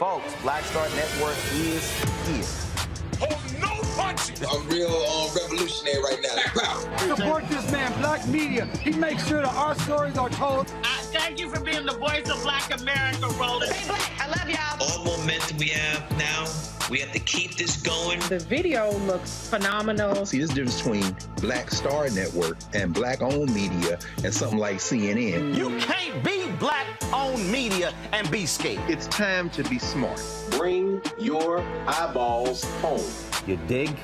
Folks, Black Star Network is here. I'm real revolutionary right now. Support this man, Black Media. He makes sure that our stories are told. Thank you for being the voice of Black America, Roland. Hey, Black, I love y'all. All momentum we have now, we have to keep this going. The video looks phenomenal. See, this difference between Black Star Network and Black-owned media and something like CNN. You can't be Black-owned media and be scared. It's time to be smart. Bring your eyeballs home. You dig?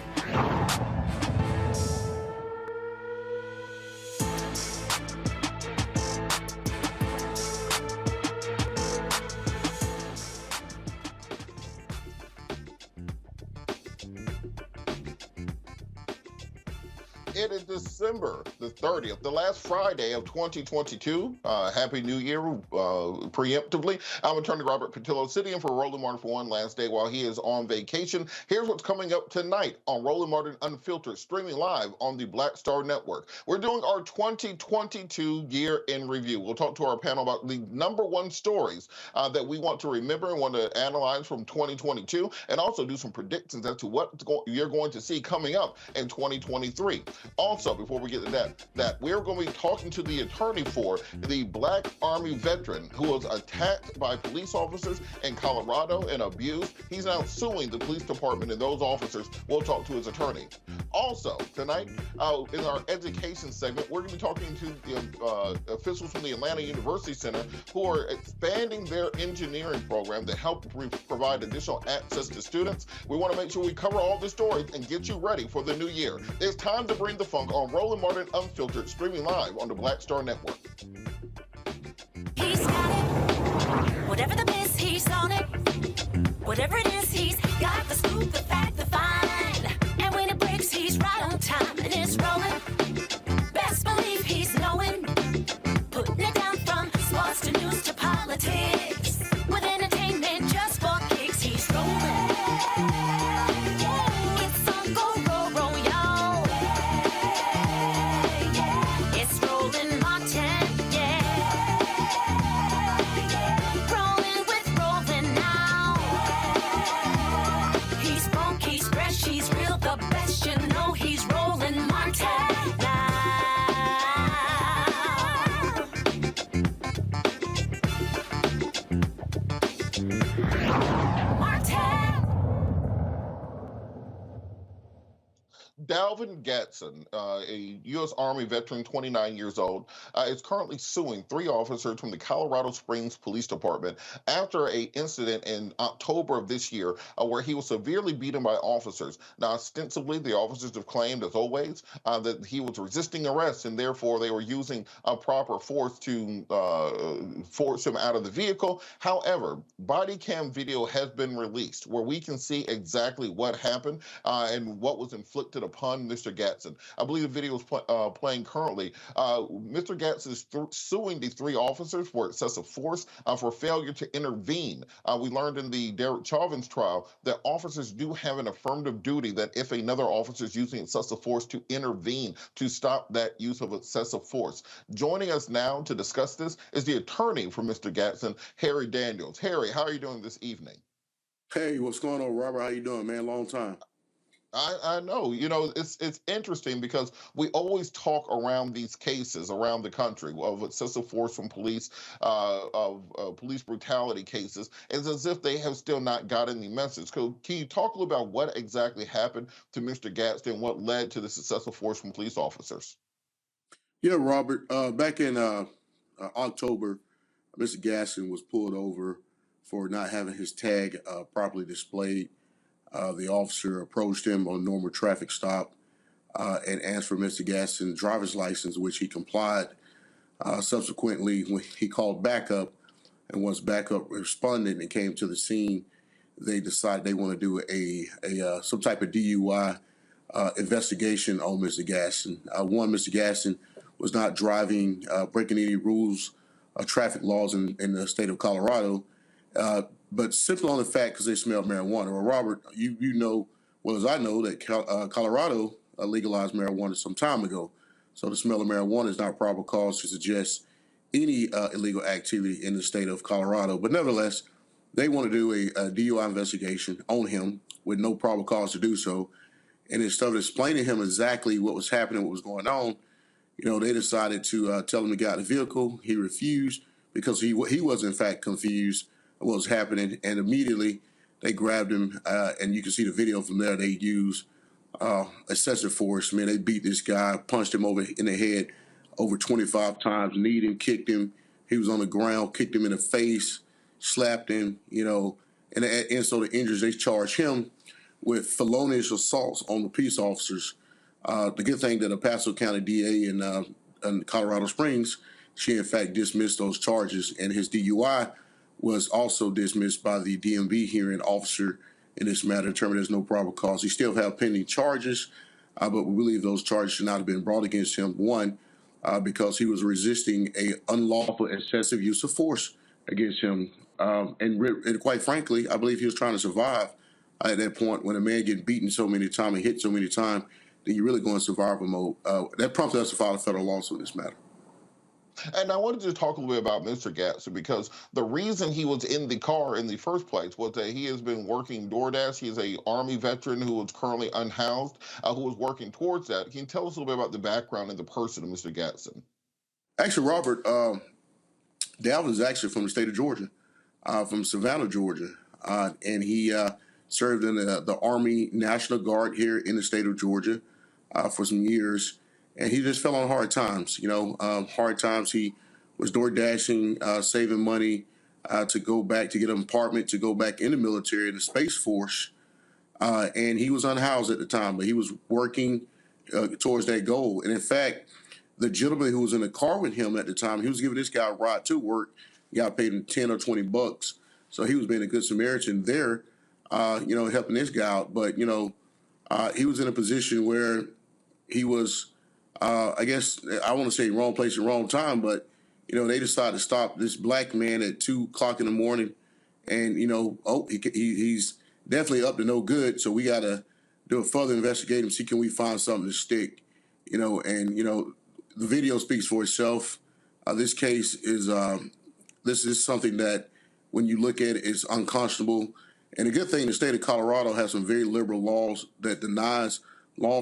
It is December the 30th, the last Friday of 2022. Happy New Year, preemptively. I'm Attorney Robert Patillo, sitting in for Roland Martin for one last day while he is on vacation. Here's what's coming up tonight on Roland Martin Unfiltered, streaming live on the Black Star Network. We're doing our 2022 year in review. We'll talk to our panel about the #1 stories that we want to remember and want to analyze from 2022, and also do some predictions as to what you're going to see coming up in 2023. Also, before we get to that we're going to be talking to the attorney for the Black Army veteran who was attacked by police officers in Colorado and abused. He's now suing the police department and those officers. We'll talk to his attorney. Also, tonight, in our education segment, we're going to be talking to the officials from the Atlanta University Center who are expanding their engineering program to help provide additional access to students. We want to make sure we cover all the stories and get you ready for the new year. It's time to bring the funk on Roland Martin Unfiltered, streaming live on the Black Star Network. He's got it. Whatever the miss, he's on it. Whatever it is, he's got the scoop, the fact, the find. And when it breaks, he's right on time and it's rolling. Best believe he's knowing. Putting it down from sports to news to politics. With entertainment just for kicks, he's rolling. It's on go, roll, roll, y'all. It's Roland Martin, yeah. Rolling with Roland now. He's funk, he's fresh, he's real, the best, you know he's Roland Martin now. Dalvin Gadson, a U.S. Army veteran, 29 years old, is currently suing 3 officers from the Colorado Springs Police Department after an incident in October of this year where he was severely beaten by officers. Now, ostensibly, the officers have claimed, as always, that he was resisting arrest and therefore they were using proper force to force him out of the vehicle. However, body cam video has been released where we can see exactly what happened and what was inflicted upon Mr. Gadson. I believe the video is playing currently. Mr. Gadson is suing the 3 officers for excessive force for failure to intervene. We learned in the Derek Chauvin's trial that officers do have an affirmative duty that if another officer is using excessive force to intervene to stop that use of excessive force. Joining us now to discuss this is the attorney for Mr. Gadson, Harry Daniels. Harry, how are you doing this evening? Hey, what's going on, Robert? How you doing, man? Long time. I know, it's interesting because we always talk around these cases around the country of excessive force from police, of police brutality cases. It's as if they have still not gotten the message. Can you talk a little about what exactly happened to Mr. Gaston and what led to this excessive force from police officers? Yeah, Robert, back in October, Mr. Gaston was pulled over for not having his tag properly displayed. The officer approached him on a normal traffic stop and asked for Mr. Gaston's driver's license, which he complied. Subsequently, when he called backup, and once backup responded and came to the scene, they decided they want to do a some type of DUI investigation on Mr. Gaston. Mr. Gaston was not driving, breaking any rules, traffic laws in the state of Colorado. But simply on the fact because they smelled marijuana. Well, Robert, you know well as I know that Colorado legalized marijuana some time ago. So the smell of marijuana is not probable cause to suggest any illegal activity in the state of Colorado. But nevertheless, they want to do a DUI investigation on him with no probable cause to do so. And instead of explaining to him exactly what was happening, what was going on, they decided to tell him to get out of the vehicle. He refused because he was in fact confused of what was happening, and immediately they grabbed him. And you can see the video from there. They used excessive force. I mean, they beat this guy, punched him over in the head over 25 times, kneed him, kicked him. He was on the ground, kicked him in the face, slapped him. And so the injuries, they charged him with felonious assaults on the peace officers. The good thing that El Paso County DA in Colorado Springs, she in fact dismissed those charges, and his DUI was also dismissed by the DMV hearing officer in this matter, determined there's no probable cause. He still have pending charges, but we believe those charges should not have been brought against him. One, because he was resisting a unlawful excessive use of force against him. And quite frankly, I believe he was trying to survive at that point. When a man gets beaten so many times and hit so many times, then you really go in survival mode. That prompted us to file a federal lawsuit in this matter. And I wanted to talk a little bit about Mr. Gadson, because the reason he was in the car in the first place was that he has been working DoorDash. He is a Army veteran who is currently unhoused, who was working towards that. Can you tell us a little bit about the background and the person of Mr. Gadson? Actually, Robert, Dalvin is actually from the state of Georgia, from Savannah, Georgia. And he served in the Army National Guard here in the state of Georgia for some years. And he just fell on hard times, hard times. He was door dashing, saving money to go back, to get an apartment, to go back in the military, in the Space Force. And he was unhoused at the time, but he was working towards that goal. And in fact, the gentleman who was in the car with him at the time, he was giving this guy a ride to work. He got paid him 10 or 20 bucks. So he was being a good Samaritan there, helping this guy out. But, he was in a position where he was, I guess, I want to say wrong place at wrong time, but, they decided to stop this black man at 2 o'clock in the morning. And, he's definitely up to no good. So we got to do a further investigation, see can we find something to stick, the video speaks for itself. This case is, this is something that when you look at it, is unconscionable. And the good thing, the state of Colorado has some very liberal laws that denies law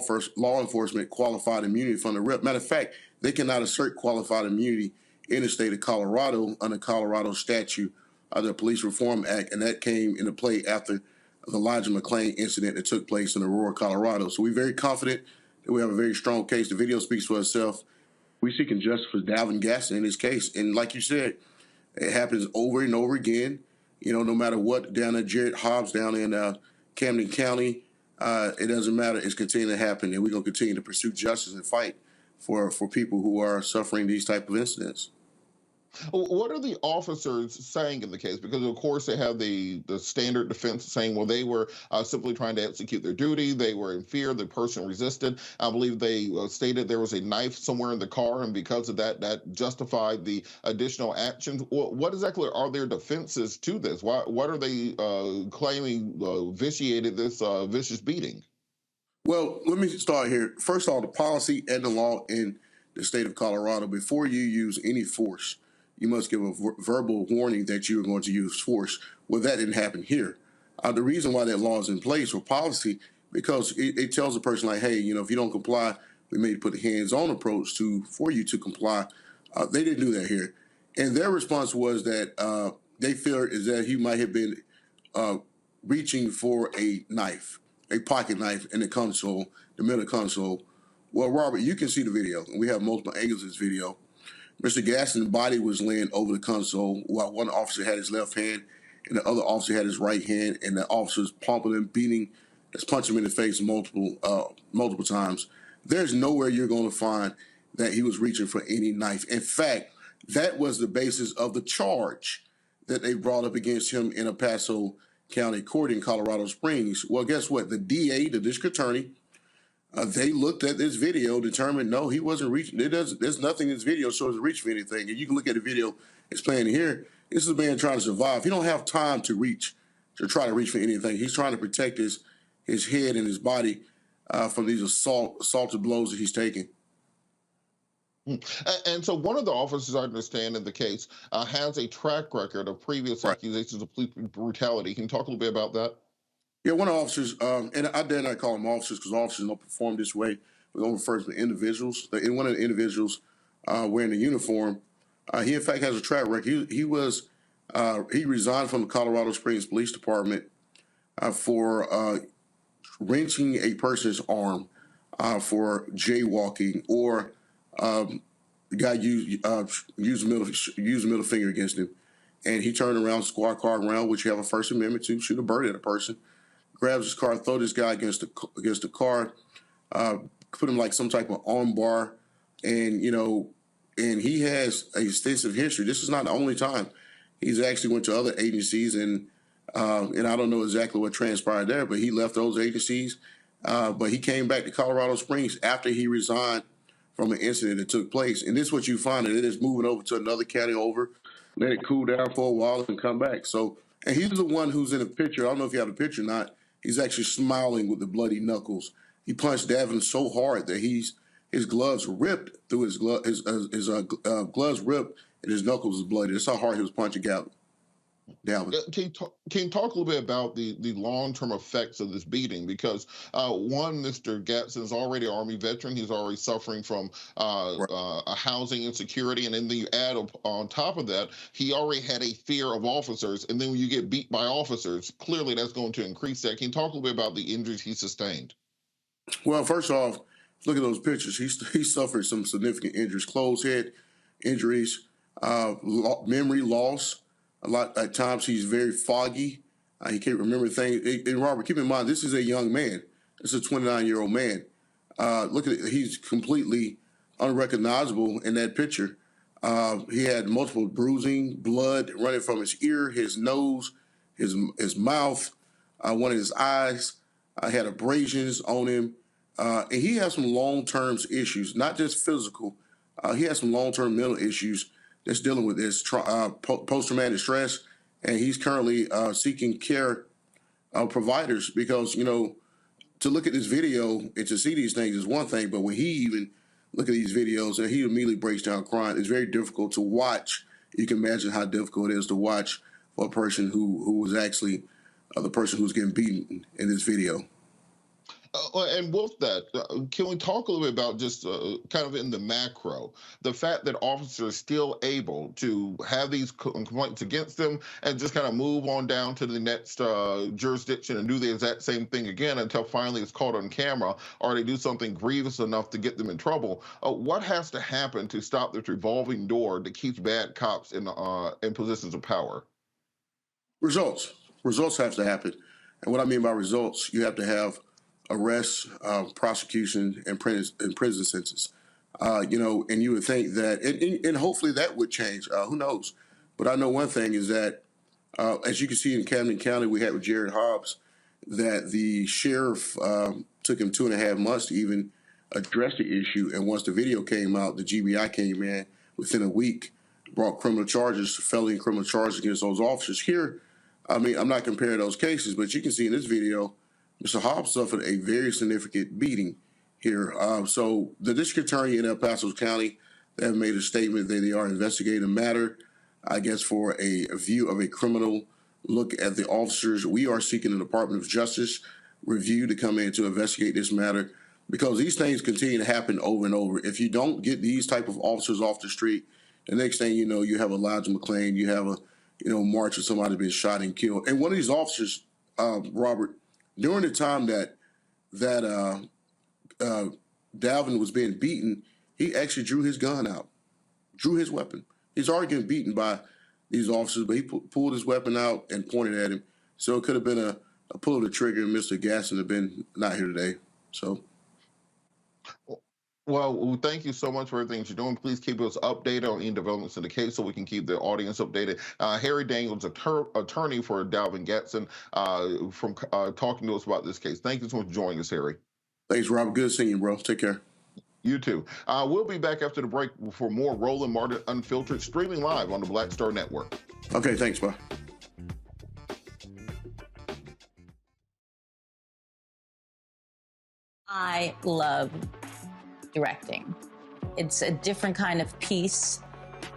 enforcement qualified immunity from the rep. Matter of fact, they cannot assert qualified immunity in the state of Colorado under Colorado statute, the Police Reform Act, and that came into play after the Elijah McClain incident that took place in Aurora, Colorado. So we're very confident that we have a very strong case. The video speaks for itself. We're seeking justice for Dalvin Gadson in this case. And like you said, it happens over and over again. No matter what, down at Jared Hobbs, down in Camden County, it doesn't matter. It's continuing to happen, and we're going to continue to pursue justice and fight for people who are suffering these type of incidents. What are the officers saying in the case? Because, of course, they have the standard defense saying, well, they were simply trying to execute their duty. They were in fear. The person resisted. I believe they stated there was a knife somewhere in the car, and because of that, that justified the additional actions. What exactly are their defenses to this? What are they claiming vitiated this vicious beating? Well, let me start here. First of all, the policy and the law in the state of Colorado, before you use any force, you must give a verbal warning that you are going to use force. Well, that didn't happen here. The reason why that law is in place, or policy, because it tells a person like, hey, if you don't comply, we may put a hands-on approach for you to comply. They didn't do that here. And their response was that they feared is that he might have been reaching for a knife, a pocket knife in the console, the middle console. Well, Robert, you can see the video. We have multiple angles of this video. Mr. Gaston's body was laying over the console while one officer had his left hand and the other officer had his right hand, and the officer's pumping him, beating, just punching him in the face multiple times. There's nowhere you're going to find that he was reaching for any knife. In fact, that was the basis of the charge that they brought up against him in El Paso County Court in Colorado Springs. Well, guess what? The DA, the district attorney, they looked at this video, determined, no, he wasn't reaching. There's nothing in this video shows reach for anything. And you can look at the video it's playing here. This is a man trying to survive. He don't have time to try to reach for anything. He's trying to protect his head and his body from these assaultive blows that he's taking. And so one of the officers, I understand, in the case has a track record of previous accusations of police brutality. Can you talk a little bit about that? Yeah, one of the officers, and I dare not call them officers because officers don't perform this way. We're going to refer to the individuals. One of the individuals wearing the uniform, he in fact has a track record. He resigned from the Colorado Springs Police Department for wrenching a person's arm for jaywalking, or the guy used middle finger against him, and he turned around, squad car around, which you have a First Amendment to shoot a bird at a person. Grabs his car, throw this guy against the car, put him like some type of arm bar, and he has a extensive history. This is not the only time. He's actually went to other agencies, and I don't know exactly what transpired there, but he left those agencies. But he came back to Colorado Springs after he resigned from an incident that took place. And this is what you find, that it is moving over to another county over, let it cool down for a while and come back. So, and he's the one who's in the picture. I don't know if you have the picture or not. He's actually smiling with the bloody knuckles. He punched Dalvin so hard that his gloves ripped through his gloves ripped and his knuckles was bloody. That's how hard he was punching Dalvin. Can you talk a little bit about the long-term effects of this beating? Because one, Mr. Gadson is already an Army veteran. He's already suffering from a housing insecurity. And then you add on top of that, he already had a fear of officers. And then when you get beat by officers, clearly that's going to increase that. Can you talk a little bit about the injuries he sustained? Well, first off, look at those pictures. He suffered some significant injuries, closed head injuries, memory loss. A lot at times he's very foggy. He can't remember things. And Robert, keep in mind, this is a young man. This is a 29-year-old man. Look at it. He's completely unrecognizable in that picture. He had multiple bruising, blood running from his ear, his nose, his mouth, one of his eyes. Had abrasions on him. And he has some long-term issues, not just physical. He has some long-term mental issues that's dealing with this post-traumatic stress, and he's currently seeking care providers because, to look at this video and to see these things is one thing, but when he even look at these videos and he immediately breaks down crying, it's very difficult to watch. You can imagine how difficult it is to watch for a person who was actually the person who's getting beaten in this video. And with that, can we talk a little bit about just kind of in the macro, the fact that officers are still able to have these complaints against them and just kind of move on down to the next jurisdiction and do the exact same thing again until finally it's caught on camera, or they do something grievous enough to get them in trouble? What has to happen to stop this revolving door that keeps bad cops in positions of power? Results have to happen. And what I mean by results, you have to have arrests, prosecution, and prison sentences. And you would think that, and hopefully that would change. Who knows? But I know one thing is that, as you can see in Camden County, we had with Jared Hobbs, that the sheriff took him 2.5 months to even address the issue. And once the video came out, the GBI came in within a week, brought criminal charges, felony criminal charges against those officers. Here, I mean, I'm not comparing those cases, but you can see in this video, Mr. Hobbs suffered a very significant beating here. So the district attorney in El Paso County, they have made a statement that they are investigating the matter, I guess, for a view of a criminal look at the officers. We are seeking the Department of Justice review to come in to investigate this matter because these things continue to happen over and over. If you don't get these type of officers off the street, the next thing you know, you have Elijah McClain, you have a march of somebody being shot and killed. And one of these officers, Robert, during the time that Dalvin was being beaten, he actually drew his gun out, drew his weapon. He's already getting beaten by these officers, but he pulled his weapon out and pointed at him. So it could have been a pull of the trigger, and Mr. Gaston have been not here today. So. Well, thank you so much for everything you're doing. Please keep us updated on any developments in the case so we can keep the audience updated. Harry Daniels, attorney for Dalvin Gadson, from talking to us about this case. Thank you so much for joining us, Harry. Thanks, Robert. Good seeing you, bro. Take care. You too. We'll be back after the break for more Roland Martin Unfiltered, streaming live on the Black Star Network. Okay, thanks, bye. I love directing. It's a different kind of piece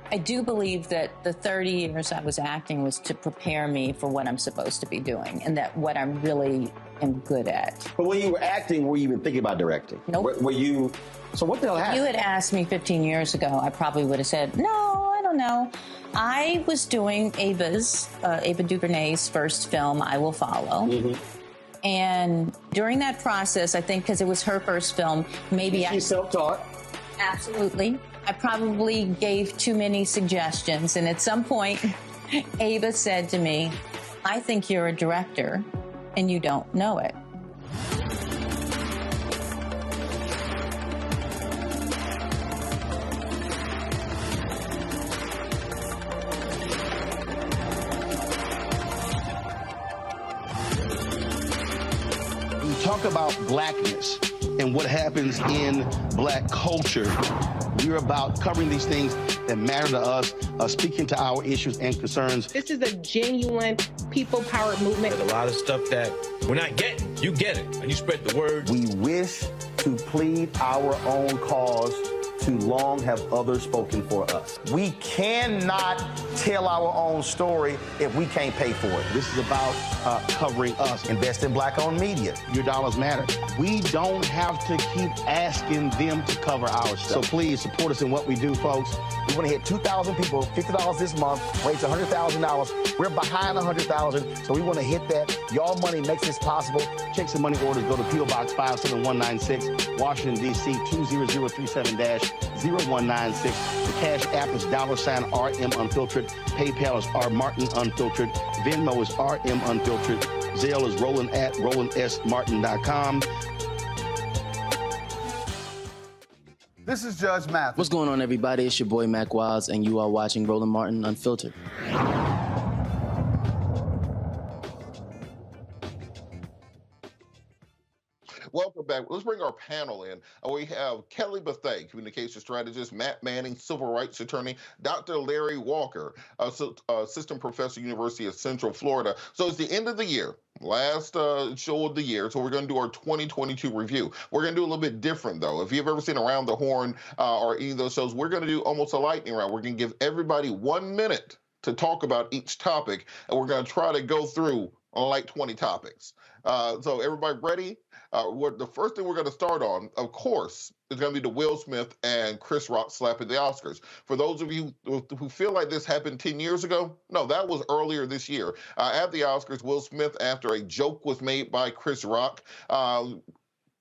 I do believe that the 30 years I was acting was to prepare me for what I'm supposed to be doing and that what I really am good at. But when you were acting, were you even thinking about directing? Nope. Were you? So what the hell happened? If you had asked me 15 years ago, I probably would have said, no, I don't know. I was doing Ava DuVernay's first film, I Will Follow. Mm-hmm. And during that process, I think because it was her first film, maybe She's self-taught. Absolutely. I probably gave too many suggestions. And at some point, Ava said to me, I think you're a director and you don't know it. You talk about blackness and what happens in black culture. We're about covering these things that matter to us, speaking to our issues and concerns. This is a genuine people-powered movement. There's a lot of stuff that we're not getting. You get it, and you spread the word. We wish to plead our own cause. Too long have others spoken for us. We cannot tell our own story if we can't pay for it. This is about covering us. Invest in black-owned media. Your dollars matter. We don't have to keep asking them to cover our stuff. So please support us in what we do, folks. We want to hit 2,000 people, $50 this month, raise $100,000. We're behind $100,000, so we want to hit that. Y'all money makes this possible. Checks and money orders go to P.O. Box 57196, Washington, D.C. 20037-0196. The Cash App is $RM Unfiltered. PayPal is R Martin Unfiltered. Venmo is RM Unfiltered. Zelle is Roland at RolandSMartin.com. This is Judge Mathis. What's going on, everybody? It's your boy, Mac Wiles, and you are watching Roland Martin Unfiltered. Welcome back. Let's bring our panel in. We have Kelly Bethea, communication strategist, Matt Manning, civil rights attorney, Dr. Larry Walker, assistant professor, University of Central Florida. So it's the end of the year. Last show of the year, so we're going to do our 2022 review. We're going to do a little bit different, though. If you've ever seen Around the Horn or any of those shows, we're going to do almost a lightning round. We're going to give everybody 1 minute to talk about each topic, and we're going to try to go through like 20 topics. So everybody ready? The first thing we're going to start on, of course, is going to be the Will Smith and Chris Rock slap at the Oscars. For those of you who feel like this happened 10 years ago, no, that was earlier this year. At the Oscars, Will Smith, after a joke was made by Chris Rock,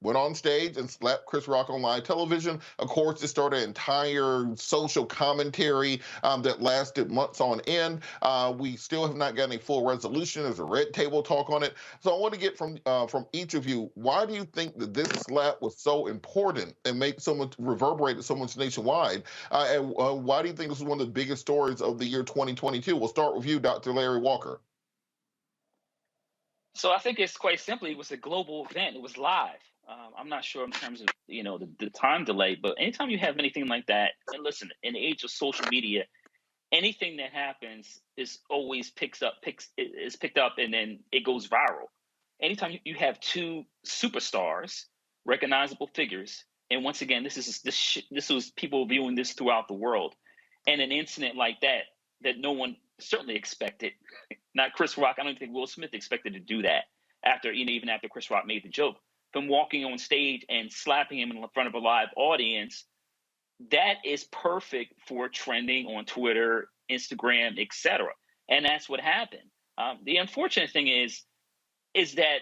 went on stage and slapped Chris Rock on live television. Of course, it started an entire social commentary that lasted months on end. We still have not gotten a full resolution. There's a red table talk on it. So I want to get from each of you, why do you think that this slap was so important and reverberated so much nationwide? And why do you think this is one of the biggest stories of the year 2022? We'll start with you, Dr. Larry Walker. So I think it's quite simply, it was a global event. It was live. I'm not sure in terms of, the time delay, but anytime you have anything like that, and listen, in the age of social media, anything that happens is always picked up and then it goes viral. Anytime you have two superstars, recognizable figures, and once again, this was people viewing this throughout the world, and an incident like that no one certainly expected, not Chris Rock. I don't think Will Smith expected to do that even after Chris Rock made the joke. From walking on stage and slapping him in front of a live audience, that is perfect for trending on Twitter, Instagram, etc. And that's what happened. The unfortunate thing is that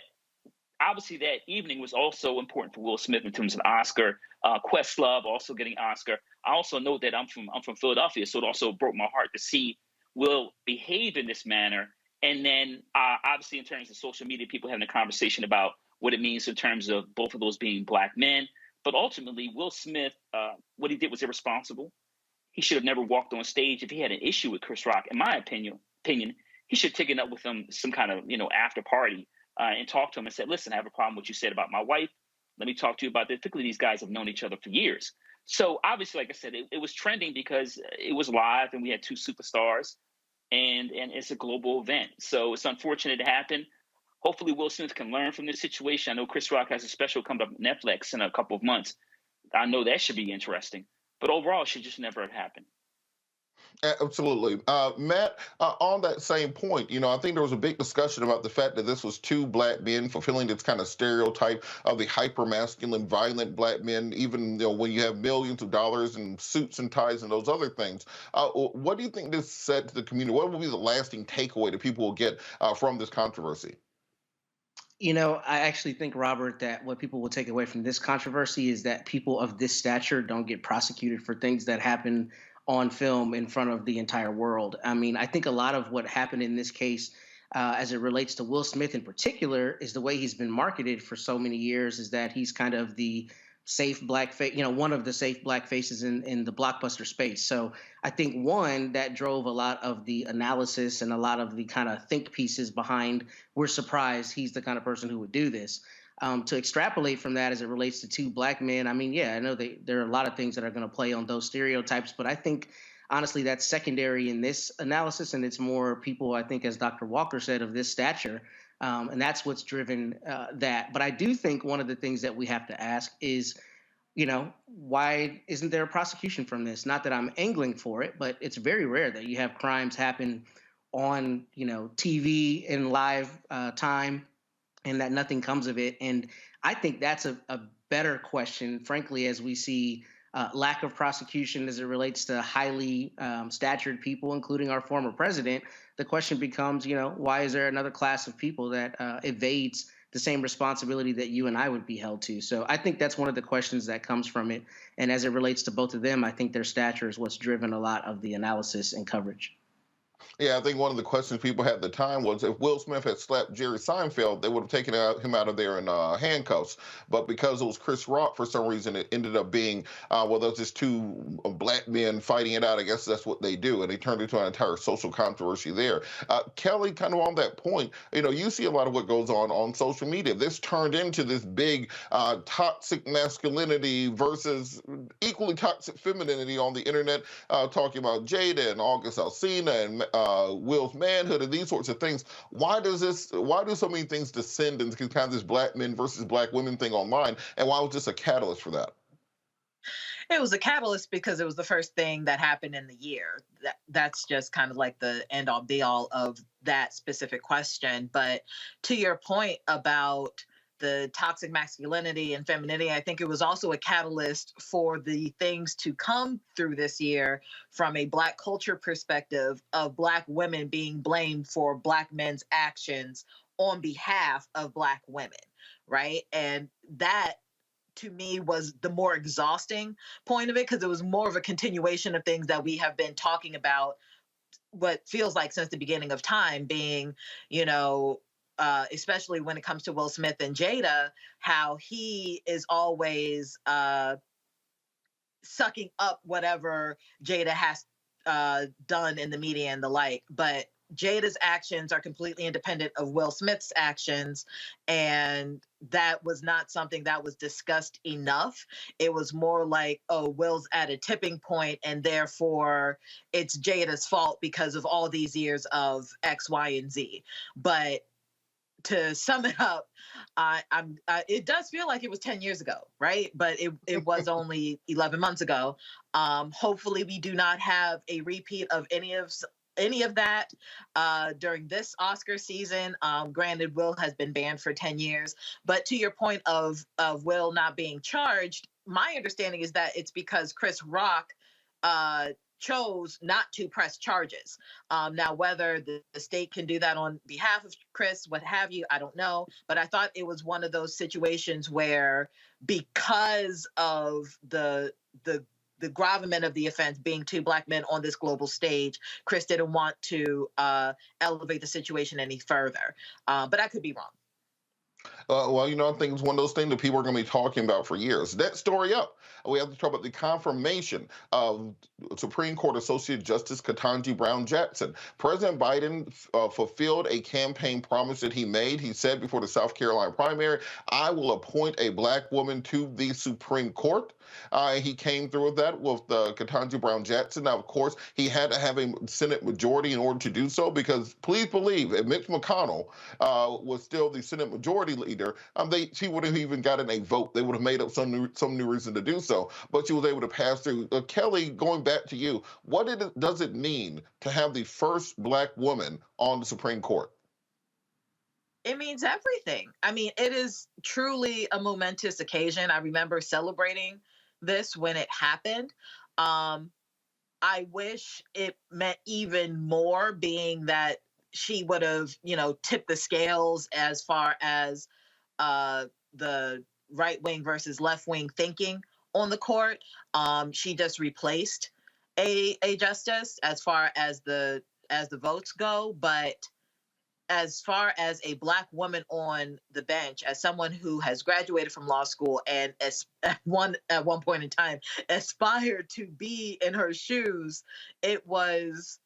obviously that evening was also important for Will Smith in terms of Oscar. Questlove also getting Oscar. I also know that I'm from Philadelphia, so it also broke my heart to see Will behave in this manner. And then obviously in terms of social media, people having a conversation about what it means in terms of both of those being black men. But ultimately, Will Smith, what he did was irresponsible. He should have never walked on stage. If he had an issue with Chris Rock, in my opinion, he should have taken up with him some kind of, after party and talked to him and said, listen, I have a problem with what you said about my wife. Let me talk to you about this. Particularly, these guys have known each other for years. So obviously, like I said, it was trending because it was live and we had two superstars and it's a global event. So it's unfortunate it happened. Hopefully, Will Smith can learn from this situation. I know Chris Rock has a special coming up on Netflix in a couple of months. I know that should be interesting. But overall, it should just never have happened. Absolutely. Matt, on that same point, I think there was a big discussion about the fact that this was two black men fulfilling this kind of stereotype of the hyper-masculine, violent black men, even when you have millions of dollars and suits and ties and those other things. What do you think this said to the community? What will be the lasting takeaway that people will get from this controversy? I actually think, Robert, that what people will take away from this controversy is that people of this stature don't get prosecuted for things that happen on film in front of the entire world. I mean, I think a lot of what happened in this case, as it relates to Will Smith in particular, is the way he's been marketed for so many years, is that he's kind of the safe black face, one of the safe black faces in the blockbuster space. So I think, one, that drove a lot of the analysis and a lot of the kind of think pieces behind, we're surprised he's the kind of person who would do this. To extrapolate from that as it relates to two black men, I mean, yeah, I know there are a lot of things that are going to play on those stereotypes, but I think, honestly, that's secondary in this analysis, and it's more people, I think, as Dr. Walker said, of this stature, and that's what's driven that. But I do think one of the things that we have to ask is, why isn't there a prosecution from this? Not that I'm angling for it, but it's very rare that you have crimes happen on, TV in live time, and that nothing comes of it. And I think that's a better question, frankly, as we see lack of prosecution as it relates to highly statured people, including our former president. The question becomes, why is there another class of people that evades the same responsibility that you and I would be held to? So I think that's one of the questions that comes from it. And as it relates to both of them, I think their stature is what's driven a lot of the analysis and coverage. Yeah, I think one of the questions people had at the time was if Will Smith had slapped Jerry Seinfeld, they would have taken him out of there in handcuffs. But because it was Chris Rock, for some reason, it ended up being, those just two black men fighting it out. I guess that's what they do. And they turned into an entire social controversy there. Kelly, kind of on that point, you see a lot of what goes on social media. This turned into this big toxic masculinity versus equally toxic femininity on the internet, talking about Jada and August Alsina and Will's manhood and these sorts of things. Why do so many things descend into kind of this black men versus black women thing online? And why was this a catalyst for that? It was a catalyst because it was the first thing that happened in the year. That's just kind of like the end all be all of that specific question. But to your point about the toxic masculinity and femininity, I think it was also a catalyst for the things to come through this year from a Black culture perspective of Black women being blamed for Black men's actions on behalf of Black women, right? And that, to me, was the more exhausting point of it, because it was more of a continuation of things that we have been talking about, what feels like since the beginning of time, being, especially when it comes to Will Smith and Jada, how he is always sucking up whatever Jada has done in the media and the like. But Jada's actions are completely independent of Will Smith's actions, and that was not something that was discussed enough. It was more like, oh, Will's at a tipping point, and therefore it's Jada's fault because of all these years of X, Y, and Z. But to sum it up, it does feel like it was 10 years ago, right? But it was only 11 months ago. Hopefully we do not have a repeat of any of that during this Oscar season. Granted, Will has been banned for 10 years. But to your point of Will not being charged, my understanding is that it's because Chris Rock chose not to press charges. Now, whether the state can do that on behalf of Chris, what have you, I don't know. But I thought it was one of those situations where, because of the gravamen of the offense being two Black men on this global stage, Chris didn't want to elevate the situation any further. But I could be wrong. Well, I think it's one of those things that people are going to be talking about for years. Next story up, we have to talk about the confirmation of Supreme Court Associate Justice Ketanji Brown Jackson. President Biden fulfilled a campaign promise that he made. He said before the South Carolina primary, I will appoint a Black woman to the Supreme Court. He came through with that with Ketanji Brown Jackson. Now, of course, he had to have a Senate majority in order to do so, because please believe, if Mitch McConnell was still the Senate majority majority leader, she would have even gotten a vote. They would have made up some new reason to do so, but she was able to pass through. Kelly, going back to you, what does it mean to have the first Black woman on the Supreme Court? It means everything. I mean, it is truly a momentous occasion. I remember celebrating this when it happened. I wish it meant even more, being that she would have, tipped the scales as far as the right wing versus left wing thinking on the court. She just replaced a justice as far as the votes go, but as far as a Black woman on the bench, as someone who has graduated from law school and at one point in time aspired to be in her shoes, it was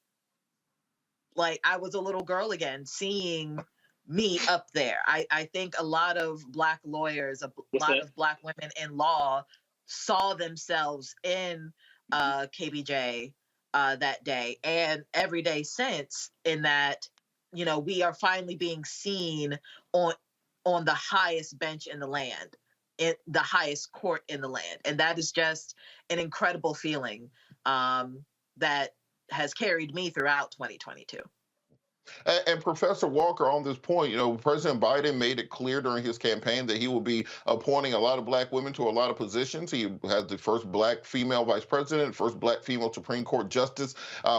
like I was a little girl again, seeing me up there. I think a lot of Black lawyers, a lot of Black women in law saw themselves in KBJ that day, and every day since, in that we are finally being seen on the highest bench in the land, in the highest court in the land. And that is just an incredible feeling that has carried me throughout 2022. And Professor Walker, on this point, President Biden made it clear during his campaign that he will be appointing a lot of Black women to a lot of positions. He has the first Black female vice president, first Black female Supreme Court justice,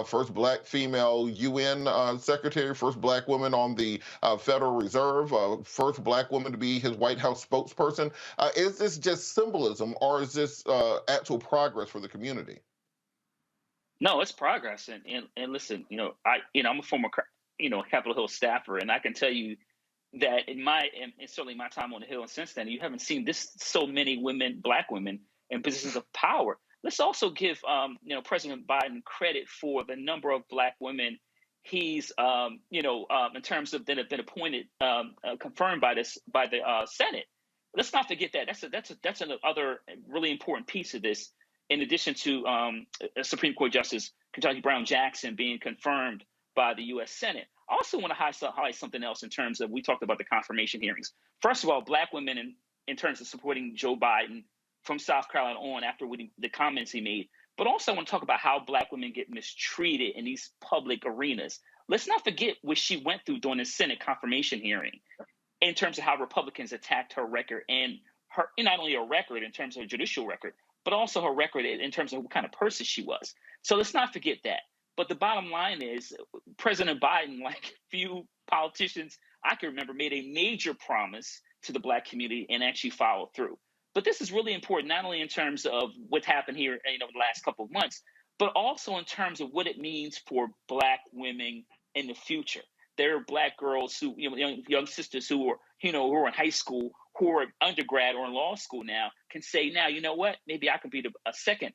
first Black female UN secretary, first Black woman on the Federal Reserve, first Black woman to be his White House spokesperson. Is this just symbolism, or is this actual progress for the community? No, it's progress. And listen, I'm a former Capitol Hill staffer, and I can tell you that in certainly my time on the Hill and since then, you haven't seen so many women, Black women, in positions of power. Let's also give President Biden credit for the number of Black women he's in terms of that have been appointed, confirmed by the Senate. Let's not forget that. That's another really important piece of this. In addition to Supreme Court Justice Ketanji Brown Jackson being confirmed by the U.S. Senate. I also want to highlight something else in terms of, we talked about the confirmation hearings. First of all, Black women in terms of supporting Joe Biden from South Carolina on after the comments he made. But also I want to talk about how Black women get mistreated in these public arenas. Let's not forget what she went through during the Senate confirmation hearing in terms of how Republicans attacked her record, and not only her record in terms of her judicial record, but also her record in terms of what kind of person she was. So let's not forget that. But the bottom line is President Biden, like few politicians I can remember, made a major promise to the Black community and actually followed through. But this is really important, not only in terms of what's happened here, the last couple of months, but also in terms of what it means for Black women in the future. There are Black girls who, young sisters who are in high school, who are undergrad or in law school now, can say now, you know what, maybe I could be a second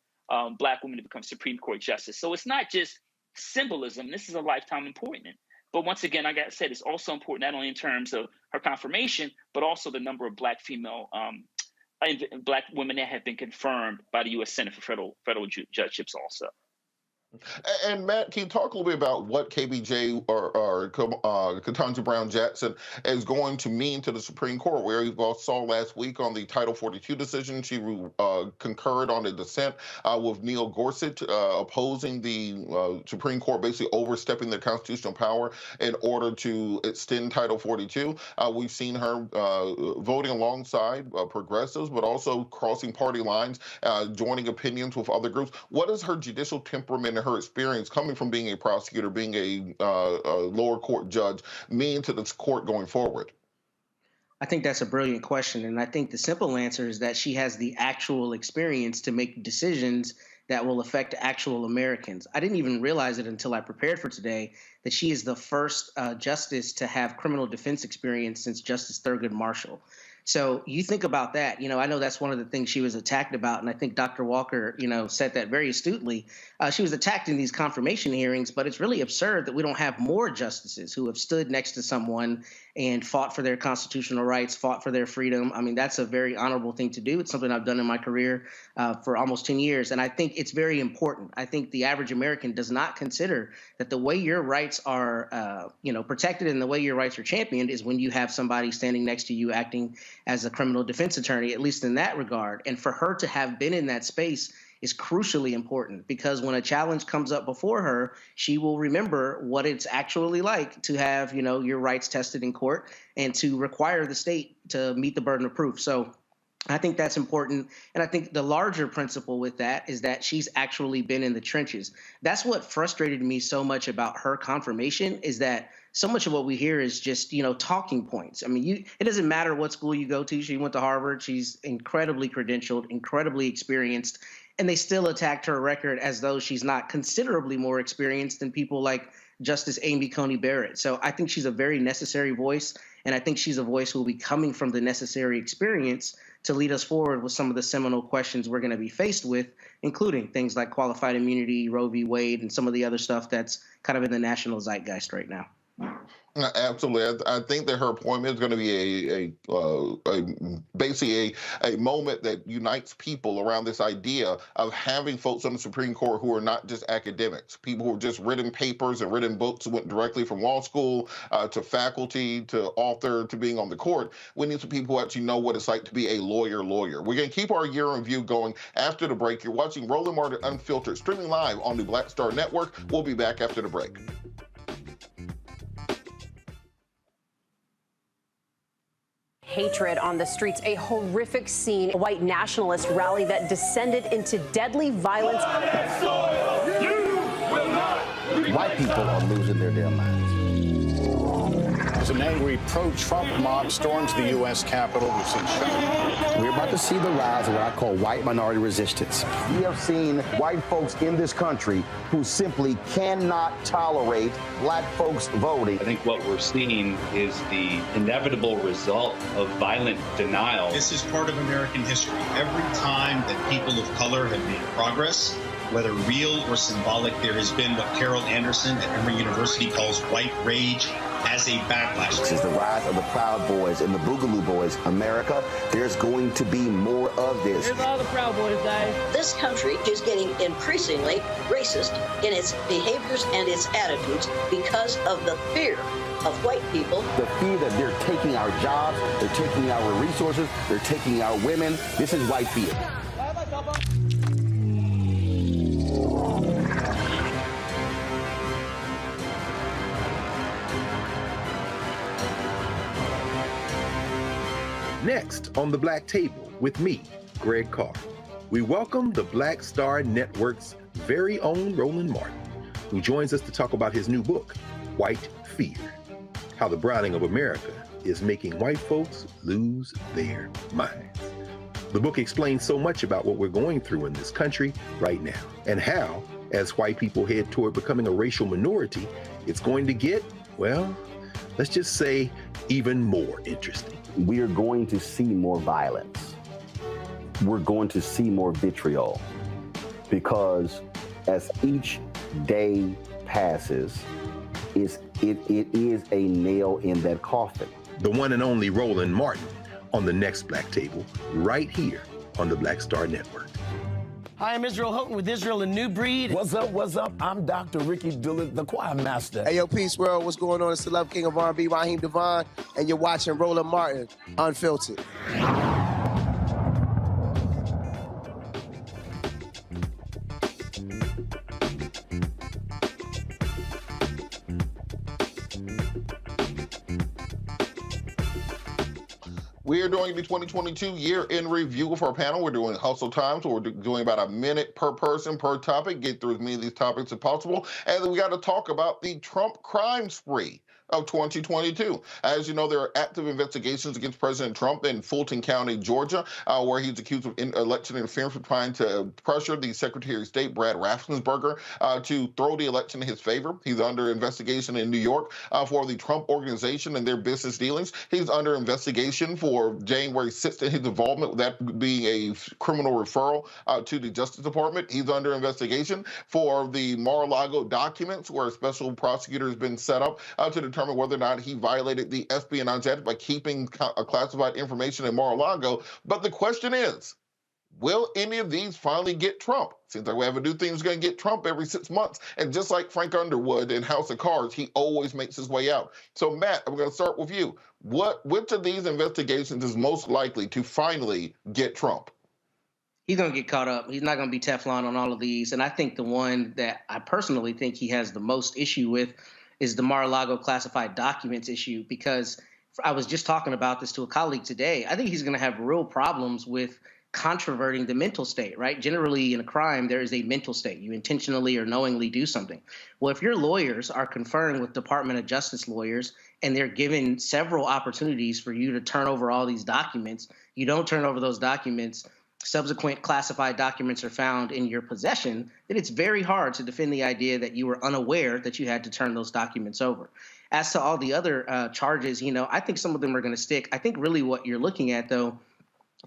Black woman to become Supreme Court justice. So it's not just symbolism. This is a lifetime appointment. But once again, like I said, it's also important not only in terms of her confirmation, but also the number of Black women that have been confirmed by the U.S. Senate for federal judgeships also. And Matt, can you talk a little bit about what KBJ or Ketanji Brown Jackson is going to mean to the Supreme Court? Where you all saw last week on the Title 42 decision, she concurred on the dissent with Neil Gorsuch, opposing the Supreme Court basically overstepping their constitutional power in order to extend Title 42. We've seen her voting alongside progressives, but also crossing party lines, joining opinions with other groups. What is her judicial temperament and her experience coming from being a prosecutor, being a lower court judge, mean to this court going forward? I think that's a brilliant question. And I think the simple answer is that she has the actual experience to make decisions that will affect actual Americans. I didn't even realize it until I prepared for today that she is the first justice to have criminal defense experience since Justice Thurgood Marshall. So you think about that. I know that's one of the things she was attacked about. And I think Dr. Walker, said that very astutely. She was attacked in these confirmation hearings, but it's really absurd that we don't have more justices who have stood next to someone and fought for their constitutional rights, fought for their freedom. I mean, that's a very honorable thing to do. It's something I've done in my career for almost 10 years. And I think it's very important. I think the average American does not consider that the way your rights are, protected and the way your rights are championed is when you have somebody standing next to you acting as a criminal defense attorney, at least in that regard. And for her to have been in that space is crucially important, because when a challenge comes up before her, she will remember what it's actually like to have, your rights tested in court and to require the state to meet the burden of proof. So I think that's important. And I think the larger principle with that is that she's actually been in the trenches. That's what frustrated me so much about her confirmation, is that so much of what we hear is just, talking points. I mean, it doesn't matter what school you go to. She went to Harvard. She's incredibly credentialed, incredibly experienced, and they still attacked her record as though she's not considerably more experienced than people like Justice Amy Coney Barrett. So I think she's a very necessary voice, and I think she's a voice who will be coming from the necessary experience to lead us forward with some of the seminal questions we're going to be faced with, including things like qualified immunity, Roe v. Wade, and some of the other stuff that's kind of in the national zeitgeist right now. Absolutely. I think that her appointment is going to be basically a moment that unites people around this idea of having folks on the Supreme Court who are not just academics, people who have just written papers and written books, went directly from law school to faculty to author to being on the court. We need some people who actually know what it's like to be a lawyer. We're going to keep our year in review going after the break. You're watching Roland Martin Unfiltered, streaming live on the Black Star Network. We'll be back after the break. Hatred on the streets, a horrific scene, a white nationalist rally that descended into deadly violence. White people are losing their damn minds. As an angry pro-Trump mob storms the U.S. Capitol, we've seen shooting. We're about to see the rise of what I call white minority resistance. We have seen white folks in this country who simply cannot tolerate black folks voting. I think what we're seeing is the inevitable result of violent denial. This is part of American history. Every time that people of color have made progress, whether real or symbolic, there has been what Carol Anderson at Emory University calls white rage as a backlash. This is the rise of the Proud Boys and the Boogaloo Boys. America, there's going to be more of this. Here's all the Proud Boys, guys. This country is getting increasingly racist in its behaviors and its attitudes because of the fear of white people. The fear that they're taking our jobs, they're taking our resources, they're taking our women. This is white fear. Next on the Black Table with me, Greg Carr, we welcome the Black Star Network's very own Roland Martin, who joins us to talk about his new book, White Fear, How the Browning of America is Making White Folks Lose Their Minds. The book explains so much about what we're going through in this country right now, and how, as white people head toward becoming a racial minority, it's going to get, well, let's just say, even more interesting. We are going to see more violence. We're going to see more vitriol, because as each day passes, it is a nail in that coffin. The one and only Roland Martin on the next Black Table, right here on the Black Star Network. Hi, I'm Israel Houghton with Israel and New Breed. What's up? I'm Dr. Ricky Dillard, the choir master. Hey, yo, Peace World, what's going on? It's the Love King of R&B, Raheem Devon, and you're watching Roland Martin Unfiltered. We are doing the 2022 year in review with our panel. We're doing hustle time, so we're doing about a minute per person per topic, get through as many of these topics as possible. And then we got to talk about the Trump crime spree of 2022. As you know, there are active investigations against President Trump in Fulton County, Georgia, where he's accused of election interference for trying to pressure the Secretary of State, Brad Raffensperger, to throw the election in his favor. He's under investigation in New York for the Trump Organization and their business dealings. He's under investigation for January 6th and his involvement with that being a criminal referral to the Justice Department. He's under investigation for the Mar-a-Lago documents, where a special prosecutor has been set up to determine determine whether or not he violated the Espionage Act by keeping classified information in Mar-a-Lago. But the question is, will any of these finally get Trump? Seems like we have a new thing that's going to get Trump every 6 months. And just like Frank Underwood in House of Cards, he always makes his way out. So, Matt, I'm going to start with you. Which of these investigations is most likely to finally get Trump? He's going to get caught up. He's not going to be Teflon on all of these. And I think the one that I personally think he has the most issue with is the Mar-a-Lago classified documents issue, because I was just talking about this to a colleague today. I think he's going to have real problems with controverting the mental state, right? Generally in a crime, there is a mental state. You intentionally or knowingly do something. Well, if your lawyers are conferring with Department of Justice lawyers and they're given several opportunities for you to turn over all these documents, you don't turn over those documents, subsequent classified documents are found in your possession, then it's very hard to defend the idea that you were unaware that you had to turn those documents over. As to all the other charges, I think some of them are going to stick. I think really what you're looking at, though,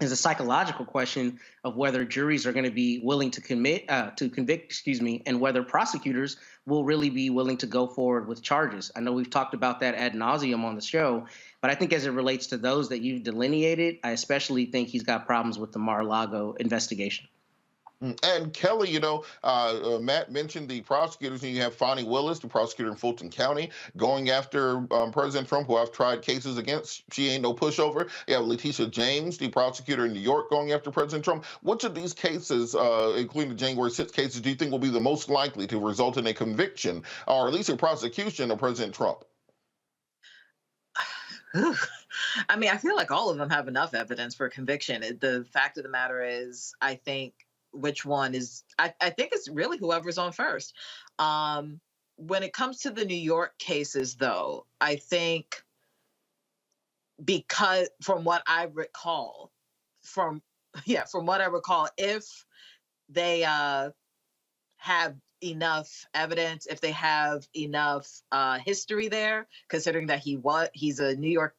is a psychological question of whether juries are going to be willing to convict, and whether prosecutors will really be willing to go forward with charges. I know we've talked about that ad nauseum on the show, but I think as it relates to those that you've delineated, I especially think he's got problems with the Mar-a-Lago investigation. And Kelly, Matt mentioned the prosecutors, and you have Fonnie Willis, the prosecutor in Fulton County, going after President Trump, who I've tried cases against. She ain't no pushover. You have Letitia James, the prosecutor in New York, going after President Trump. Which of these cases, including the January 6th cases, do you think will be the most likely to result in a conviction, or at least a prosecution of President Trump? I mean, I feel like all of them have enough evidence for conviction. The fact of the matter is, I think which one is, I think it's really whoever's on first. When it comes to the New York cases, though, I think because from what I recall, if they have enough evidence, if they have enough history there, considering that he's a New York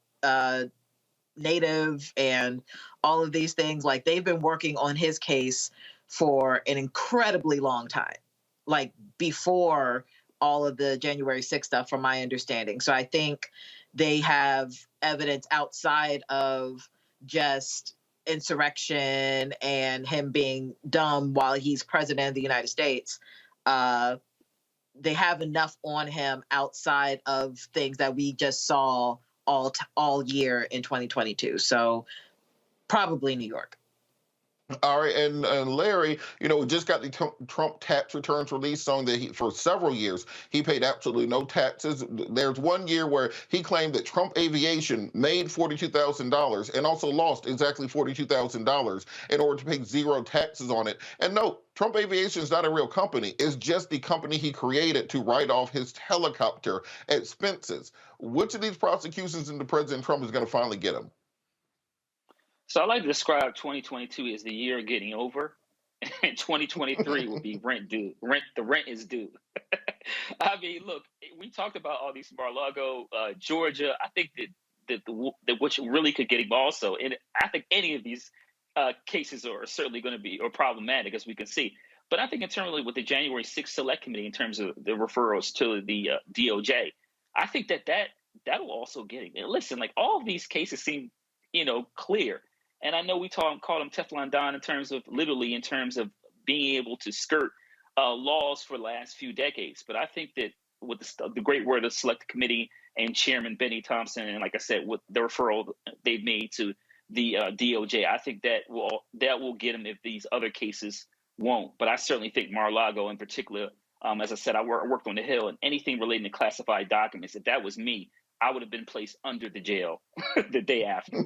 native and all of these things, like they've been working on his case for an incredibly long time, like before all of the January 6th stuff, from my understanding. So I think they have evidence outside of just insurrection and him being dumb while he's president of the United States. They have enough on him outside of things that we just saw all year in 2022. So probably New York. All right, and Larry, we just got the Trump tax returns released, showing that for several years he paid absolutely no taxes. There's one year where he claimed that Trump Aviation made $42,000 and also lost exactly $42,000 in order to pay zero taxes on it. And no, Trump Aviation is not a real company. It's just the company he created to write off his helicopter expenses. Which of these prosecutions into President Trump is going to finally get him? So I like to describe 2022 as the year getting over, and 2023 will be rent due. The rent is due. I mean, look, we talked about all these Mar-a-Lago, Georgia. I think that which really could get him also, and I think any of these cases are certainly going to be problematic, as we can see. But I think internally with the January 6th Select Committee, in terms of the referrals to the DOJ, I think that will also get him. And listen, like all of these cases seem, clear. And I know we call him Teflon Don in terms of being able to skirt laws for the last few decades. But I think that with the great work of the Select Committee and Chairman Benny Thompson, and like I said, with the referral they've made to the DOJ, I think that will get him if these other cases won't. But I certainly think Mar-a-Lago in particular, as I said, I worked on the Hill, and anything relating to classified documents, if that was me, I would have been placed under the jail the day after.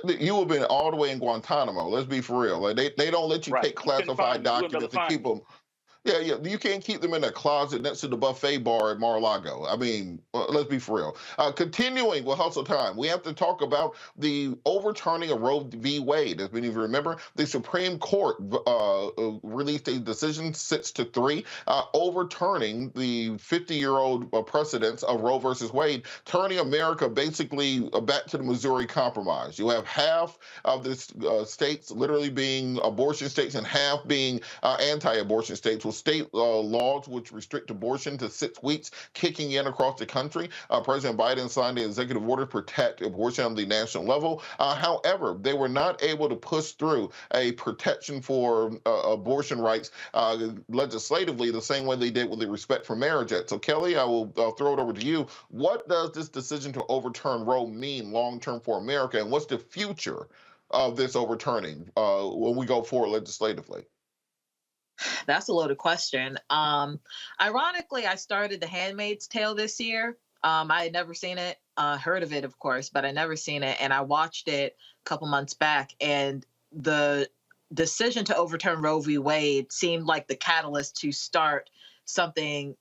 You would have been all the way in Guantanamo. Let's be for real. Like they don't let you take classified documents and keep them. Yeah, you can't keep them in a closet next to the buffet bar at Mar-a-Lago. I mean, let's be for real. Continuing with Hustle Time, we have to talk about the overturning of Roe v. Wade. As many of you remember, the Supreme Court released a decision 6-3, overturning the 50-year-old precedents of Roe versus Wade, turning America basically back to the Missouri Compromise. You have half of the states literally being abortion states and half being anti-abortion states, with state laws which restrict abortion to 6 weeks kicking in across the country. President Biden signed an executive order to protect abortion on the national level. However, they were not able to push through a protection for abortion rights legislatively the same way they did with the Respect for Marriage Act. So, Kelly, I will throw it over to you. What does this decision to overturn Roe mean long-term for America, and what's the future of this overturning when we go forward legislatively? That's a loaded question. Ironically, I started The Handmaid's Tale this year. I had never seen it, heard of it, of course, but I never seen it. And I watched it a couple months back. And the decision to overturn Roe v. Wade seemed like the catalyst to start something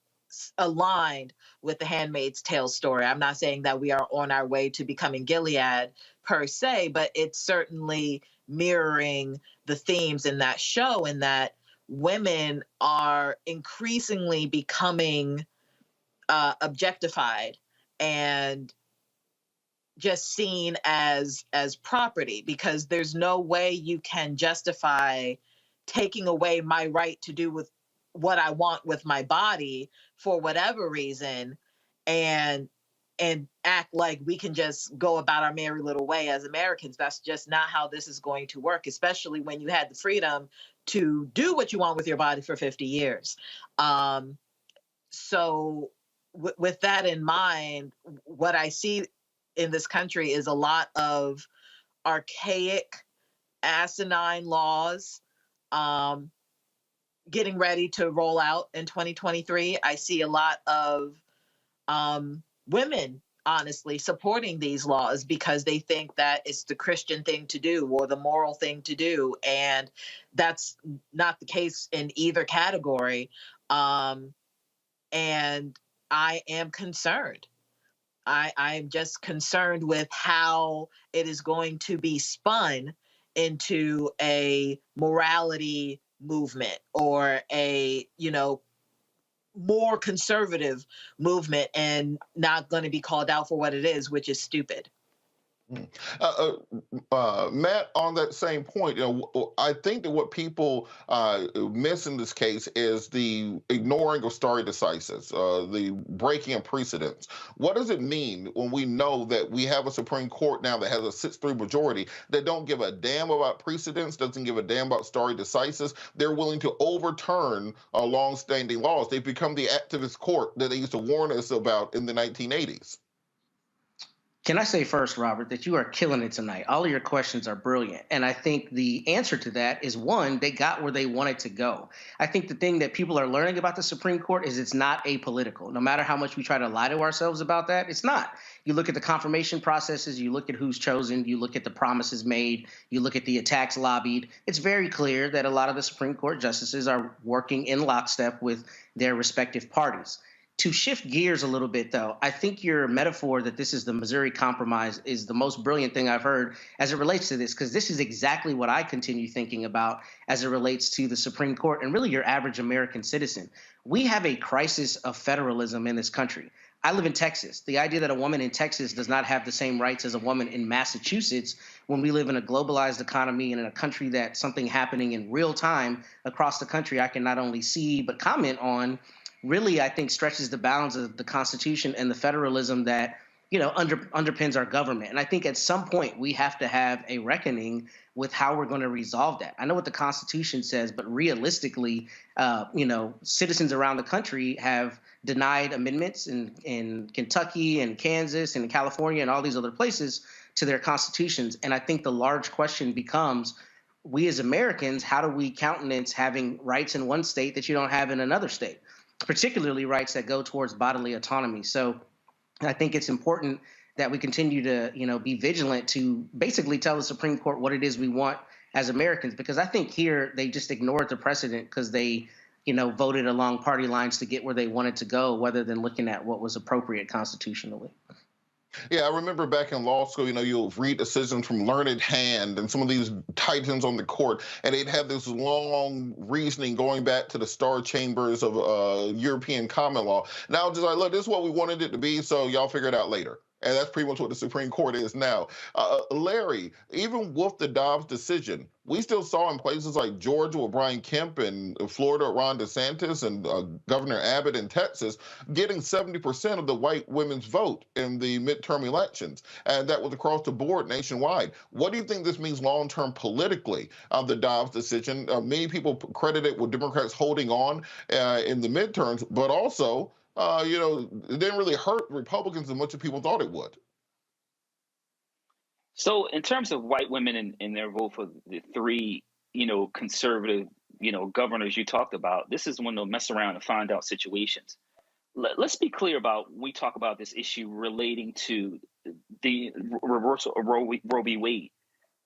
aligned with The Handmaid's Tale story. I'm not saying that we are on our way to becoming Gilead per se, but it's certainly mirroring the themes in that show, and that women are increasingly becoming objectified and just seen as property, because there's no way you can justify taking away my right to do with what I want with my body for whatever reason, and act like we can just go about our merry little way as Americans. That's just not how this is going to work, especially when you had the freedom to do what you want with your body for 50 years. So with that in mind, what I see in this country is a lot of archaic, asinine laws getting ready to roll out in 2023. I see a lot of women, honestly, supporting these laws because they think that it's the Christian thing to do or the moral thing to do. And that's not the case in either category. And I am concerned. I'm just concerned with how it is going to be spun into a morality movement or a, more conservative movement, and not going to be called out for what it is, which is stupid. Matt, on that same point, I think that what people miss in this case is the ignoring of stare decisis, the breaking of precedents. What does it mean when we know that we have a Supreme Court now that has a 6-3 majority that don't give a damn about precedents, doesn't give a damn about stare decisis? They're willing to overturn long-standing laws. They've become the activist court that they used to warn us about in the 1980s. Can I say first, Robert, that you are killing it tonight? All of your questions are brilliant. And I think the answer to that is, one, they got where they wanted to go. I think the thing that people are learning about the Supreme Court is it's not apolitical. No matter how much we try to lie to ourselves about that, it's not. You look at the confirmation processes, you look at who's chosen, you look at the promises made, you look at the attacks lobbied. It's very clear that a lot of the Supreme Court justices are working in lockstep with their respective parties. To shift gears a little bit, though, I think your metaphor that this is the Missouri Compromise is the most brilliant thing I've heard as it relates to this, because this is exactly what I continue thinking about as it relates to the Supreme Court and really your average American citizen. We have a crisis of federalism in this country. I live in Texas. The idea that a woman in Texas does not have the same rights as a woman in Massachusetts, when we live in a globalized economy and in a country that something happening in real time across the country I can not only see but comment on, really, I think, stretches the bounds of the Constitution and the federalism that, underpins our government. And I think at some point we have to have a reckoning with how we're going to resolve that. I know what the Constitution says, but realistically, citizens around the country have denied amendments in Kentucky and Kansas and California and all these other places to their constitutions. And I think the large question becomes, we as Americans, how do we countenance having rights in one state that you don't have in another state? Particularly rights that go towards bodily autonomy. So I think it's important that we continue to, be vigilant to basically tell the Supreme Court what it is we want as Americans, because I think here they just ignored the precedent because they, voted along party lines to get where they wanted to go, rather than looking at what was appropriate constitutionally. Yeah, I remember back in law school, you'll read decisions from Learned Hand and some of these titans on the court, and they'd have this long reasoning going back to the Star Chambers of European common law. Now, just like, look, this is what we wanted it to be, so y'all figure it out later. and that's pretty much what the Supreme Court is now. Larry, even with the Dobbs decision, we still saw in places like Georgia with Brian Kemp and Florida Ron DeSantis and Governor Abbott in Texas getting 70% of the white women's vote in the midterm elections. And that was across the board nationwide. What do you think this means long-term politically, the Dobbs decision? Many people credit it with Democrats holding on in the midterms, but also, it didn't really hurt Republicans as much as people thought it would. So in terms of white women and their vote for the three, conservative, governors you talked about, this is one of those mess around and find out situations. Let's be clear about when we talk about this issue relating to the reversal of Roe v. Wade.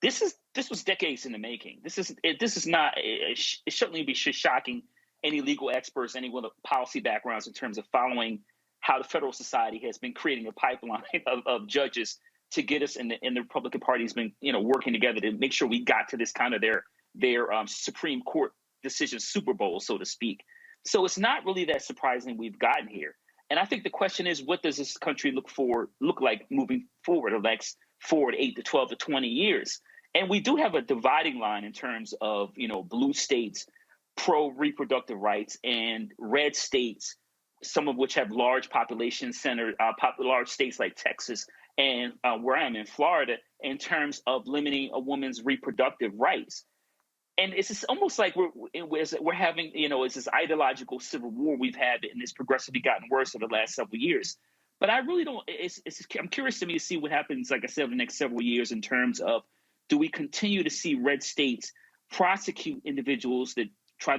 This was decades in the making. This is not. It certainly be shocking any legal experts, anyone with policy backgrounds in terms of following how the Federal Society has been creating a pipeline of judges to get us, and the Republican Party has been, working together to make sure we got to this kind of their Supreme Court decision Super Bowl, so to speak. So it's not really that surprising we've gotten here. And I think the question is, what does this country look like moving forward, the next 4 to 8 to 12 to 20 years? And we do have a dividing line in terms of, blue states pro-reproductive rights and red states, some of which have large population centers, large states like Texas and where I am in Florida, in terms of limiting a woman's reproductive rights. And it's just almost like we're having, it's this ideological civil war we've had, and it's progressively gotten worse over the last several years. But I really don't, I'm curious to me to see what happens, like I said, over the next several years in terms of, do we continue to see red states prosecute individuals that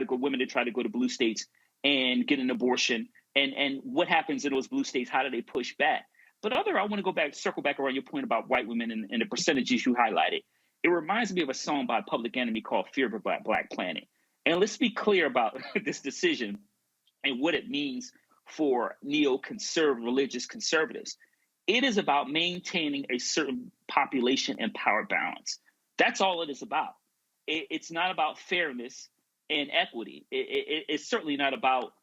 women that try to go to blue states and get an abortion? And what happens in those blue states? How do they push back? But I want to circle back around your point about white women and the percentages you highlighted. It reminds me of a song by Public Enemy called Fear of a Black Planet. And let's be clear about this decision and what it means for neoconservative religious conservatives. It is about maintaining a certain population and power balance. That's all it is about. It's not about fairness and equity. It's certainly not about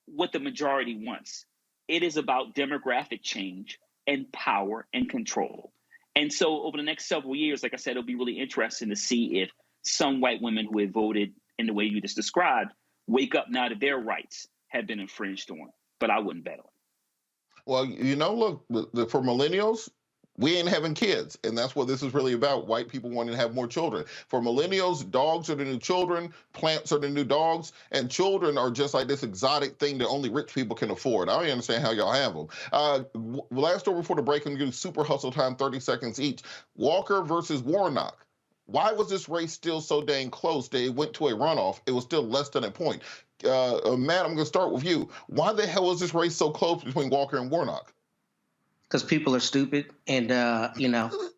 what the majority wants. It is about demographic change and power and control. And so over the next several years, like I said, it'll be really interesting to see if some white women who have voted in the way you just described wake up now that their rights have been infringed on. But I wouldn't bet on it. Well, look, for millennials, we ain't having kids. And that's what this is really about, white people wanting to have more children. For millennials, dogs are the new children, plants are the new dogs, and children are just like this exotic thing that only rich people can afford. I don't understand how y'all have them. Last story before the break, I'm going to do super hustle time, 30 seconds each. Walker versus Warnock. Why was this race still so dang close that it went to a runoff? It was still less than a point. Matt, I'm going to start with you. Why the hell was this race so close between Walker and Warnock? Because people are stupid, and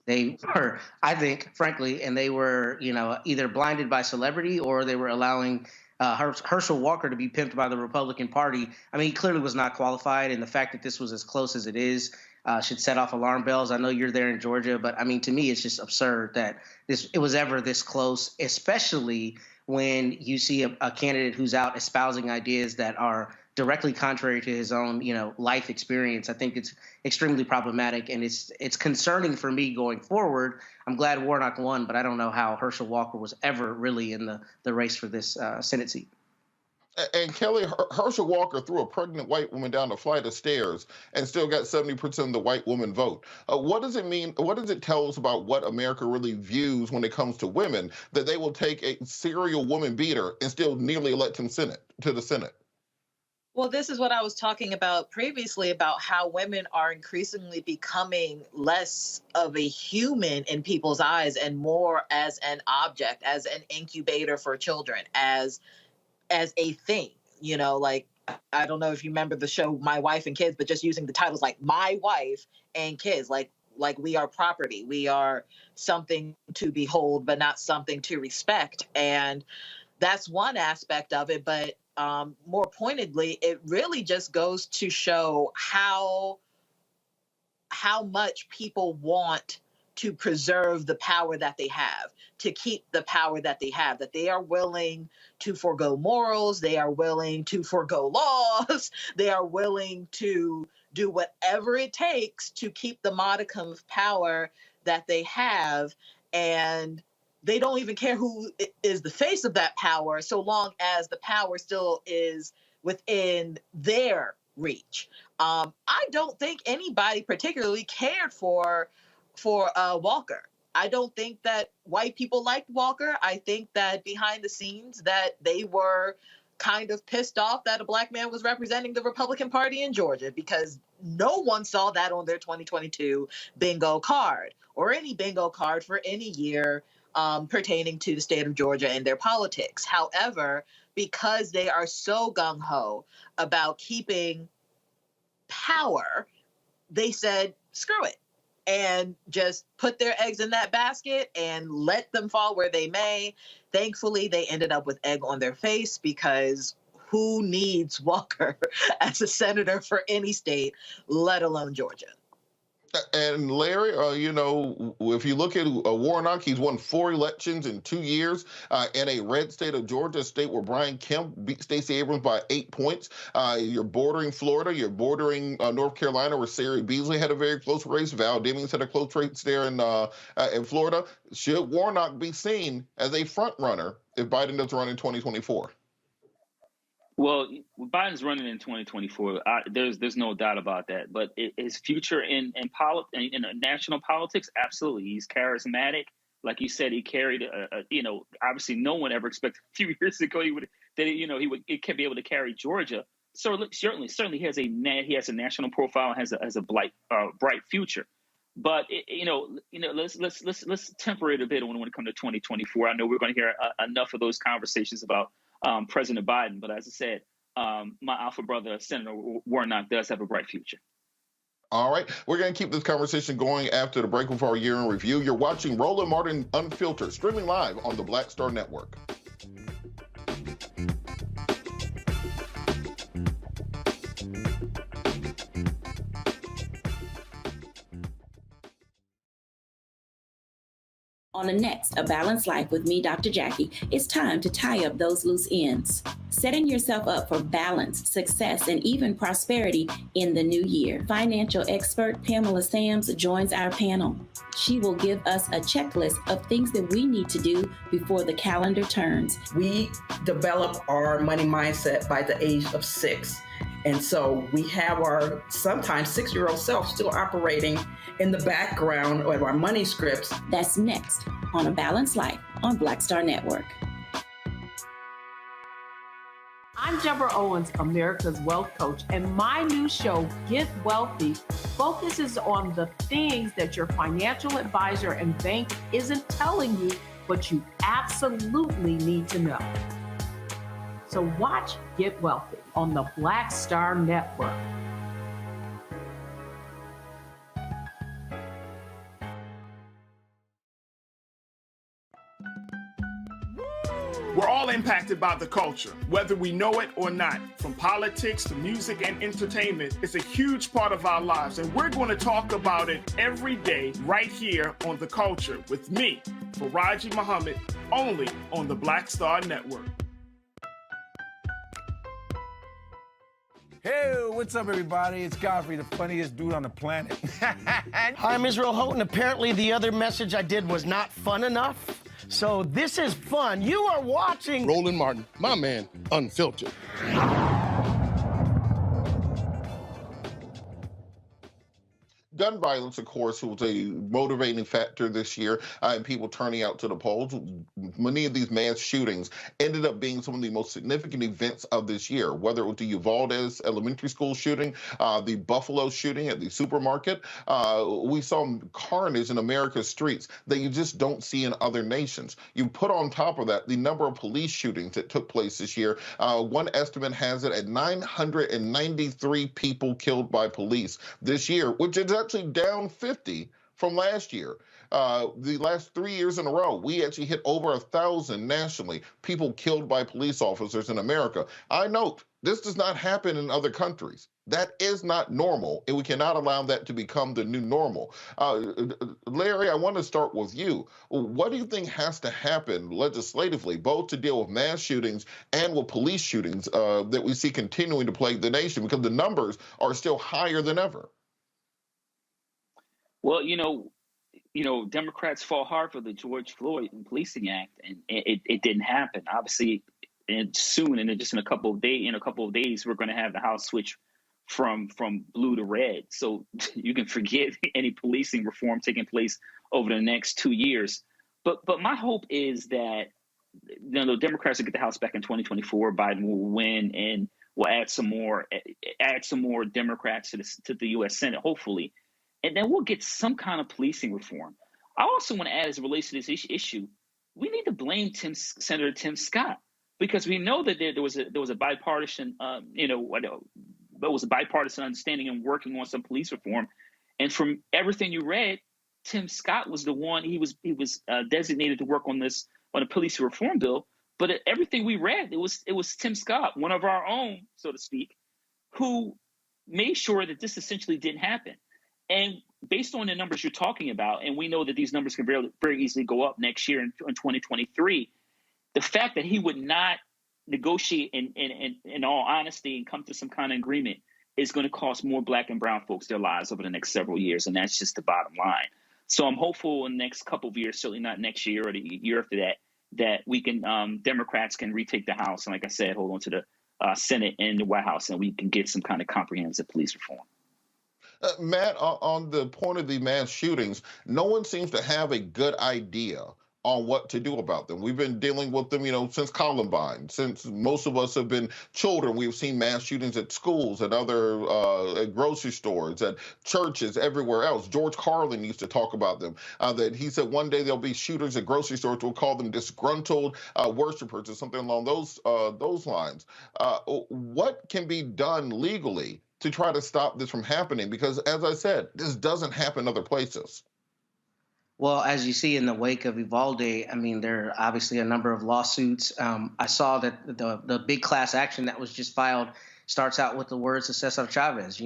they were, I think, frankly, and they were, either blinded by celebrity or they were allowing Herschel Walker to be pimped by the Republican Party. I mean, he clearly was not qualified, and the fact that this was as close as it is should set off alarm bells. I know you're there in Georgia, but I mean, to me, it's just absurd that it was ever this close, especially when you see a candidate who's out espousing ideas that are directly contrary to his own, life experience. I think it's extremely problematic, and it's concerning for me going forward. I'm glad Warnock won, but I don't know how Herschel Walker was ever really in the race for this Senate seat. And Kelly, Herschel Walker threw a pregnant white woman down a flight of stairs and still got 70% of the white woman vote. What does it mean? What does it tell us about what America really views when it comes to women, that they will take a serial woman beater and still nearly elect him to the Senate? Well, this is what I was talking about previously, about how women are increasingly becoming less of a human in people's eyes and more as an object, as an incubator for children, as a thing, like, I don't know if you remember the show My Wife and Kids, but just using the titles like My Wife and Kids, like we are property. We are something to behold, but not something to respect. And that's one aspect of it. But more pointedly, it really just goes to show how much people want to preserve the power that they have, to keep the power that they have, that they are willing to forego morals, they are willing to forego laws, they are willing to do whatever it takes to keep the modicum of power that they have. And they don't even care who is the face of that power, so long as the power still is within their reach. I don't think anybody particularly cared for Walker. I don't think that white people liked Walker. I think that behind the scenes that they were kind of pissed off that a black man was representing the Republican Party in Georgia, because no one saw that on their 2022 bingo card or any bingo card for any year pertaining to the state of Georgia and their politics. However, because they are so gung-ho about keeping power, they said, screw it, and just put their eggs in that basket and let them fall where they may. Thankfully, they ended up with egg on their face, because who needs Walker as a senator for any state, let alone Georgia? And Larry, if you look at Warnock, he's won 4 elections in 2 years in a red state of Georgia, a state where Brian Kemp beat Stacey Abrams by 8 points. You're bordering Florida. You're bordering North Carolina, where Sarah Beasley had a very close race. Val Demings had a close race there in Florida. Should Warnock be seen as a front runner if Biden does run in 2024? Well, Biden's running in 2024. There's no doubt about that. But his future in national politics, absolutely. He's charismatic. Like you said, he carried obviously no one ever expected a few years ago he would be able to carry Georgia. So certainly he has a national profile, has a bright future. But let's temper it a bit when it comes to 2024. I know we're going to hear enough of those conversations about President Biden, but as I said, my alpha brother, Senator Warnock, does have a bright future. All right, we're going to keep this conversation going after the break with our year in review. You're watching Roland Martin Unfiltered, streaming live on the Black Star Network. On the next A Balanced Life with me, Dr. Jackie, it's time to tie up those loose ends, setting yourself up for balance, success, and even prosperity in the new year. Financial expert Pamela Sams joins our panel. She will give us a checklist of things that we need to do before the calendar turns. We develop our money mindset by the age of 6. And so we have our sometimes 6-year-old self still operating in the background of our money scripts. That's next on A Balanced Life on Black Star Network. I'm Deborah Owens, America's Wealth Coach, and my new show, Get Wealthy, focuses on the things that your financial advisor and bank isn't telling you, but you absolutely need to know. So watch Get Wealthy on the Black Star Network. We're all impacted by the culture, whether we know it or not. From politics to music and entertainment, it's a huge part of our lives, and we're going to talk about it every day right here on The Culture with me, Faraji Muhammad, only on the Black Star Network. Hey, what's up, everybody? It's Godfrey, the funniest dude on the planet. Hi, I'm Israel Houghton. Apparently, the other message I did was not fun enough. So this is fun. You are watching Roland Martin, my man, Unfiltered. Gun violence, of course, was a motivating factor this year in people turning out to the polls. Many of these mass shootings ended up being some of the most significant events of this year, whether it was the Uvalde elementary school shooting, the Buffalo shooting at the supermarket. We saw carnage in America's streets that you just don't see in other nations. You put on top of that the number of police shootings that took place this year. One estimate has it at 993 people killed by police this year, which is actually down 50 from last year. The last 3 years in a row, we actually hit over 1,000 nationally, people killed by police officers in America. I note this does not happen in other countries. That is not normal, and we cannot allow that to become the new normal. Larry, I want to start with you. What do you think has to happen legislatively, both to deal with mass shootings and with police shootings that we see continuing to plague the nation, because the numbers are still higher than ever? Well, Democrats fought hard for the George Floyd Policing Act, and it didn't happen. Obviously, and soon, in just a couple of days, we're going to have the House switch from blue to red. So you can forget any policing reform taking place over the next 2 years. But my hope is that the Democrats will get the House back in 2024. Biden will win, and will add some more Democrats to the U.S. Senate, hopefully, and then we'll get some kind of policing reform. I also want to add, as it relates to this issue, we need to blame Senator Tim Scott, because we know that there was a bipartisan there was a bipartisan understanding and working on some police reform. And from everything you read, Tim Scott was the one. He was designated to work on a police reform bill. But everything we read, it was Tim Scott, one of our own, so to speak, who made sure that this essentially didn't happen. And based on the numbers you're talking about, and we know that these numbers can very, very easily go up next year in 2023, the fact that he would not negotiate in all honesty and come to some kind of agreement is going to cost more Black and brown folks their lives over the next several years. And that's just the bottom line. So I'm hopeful in the next couple of years, certainly not next year or the year after that we can, Democrats can retake the House. And like I said, hold on to the Senate and the White House, and we can get some kind of comprehensive police reform. Matt, on the point of the mass shootings, no one seems to have a good idea on what to do about them. We've been dealing with them, since Columbine. Since most of us have been children, we've seen mass shootings at schools, at other at grocery stores, at churches, everywhere else. George Carlin used to talk about them, that he said one day there'll be shooters at grocery stores. We'll call them disgruntled worshipers or something along those lines. What can be done legally to try to stop this from happening? Because, as I said, this doesn't happen other places. Well, as you see in the wake of Uvalde, there are obviously a number of lawsuits. I saw that the big class action that was just filed starts out with the words of Cesar Chavez,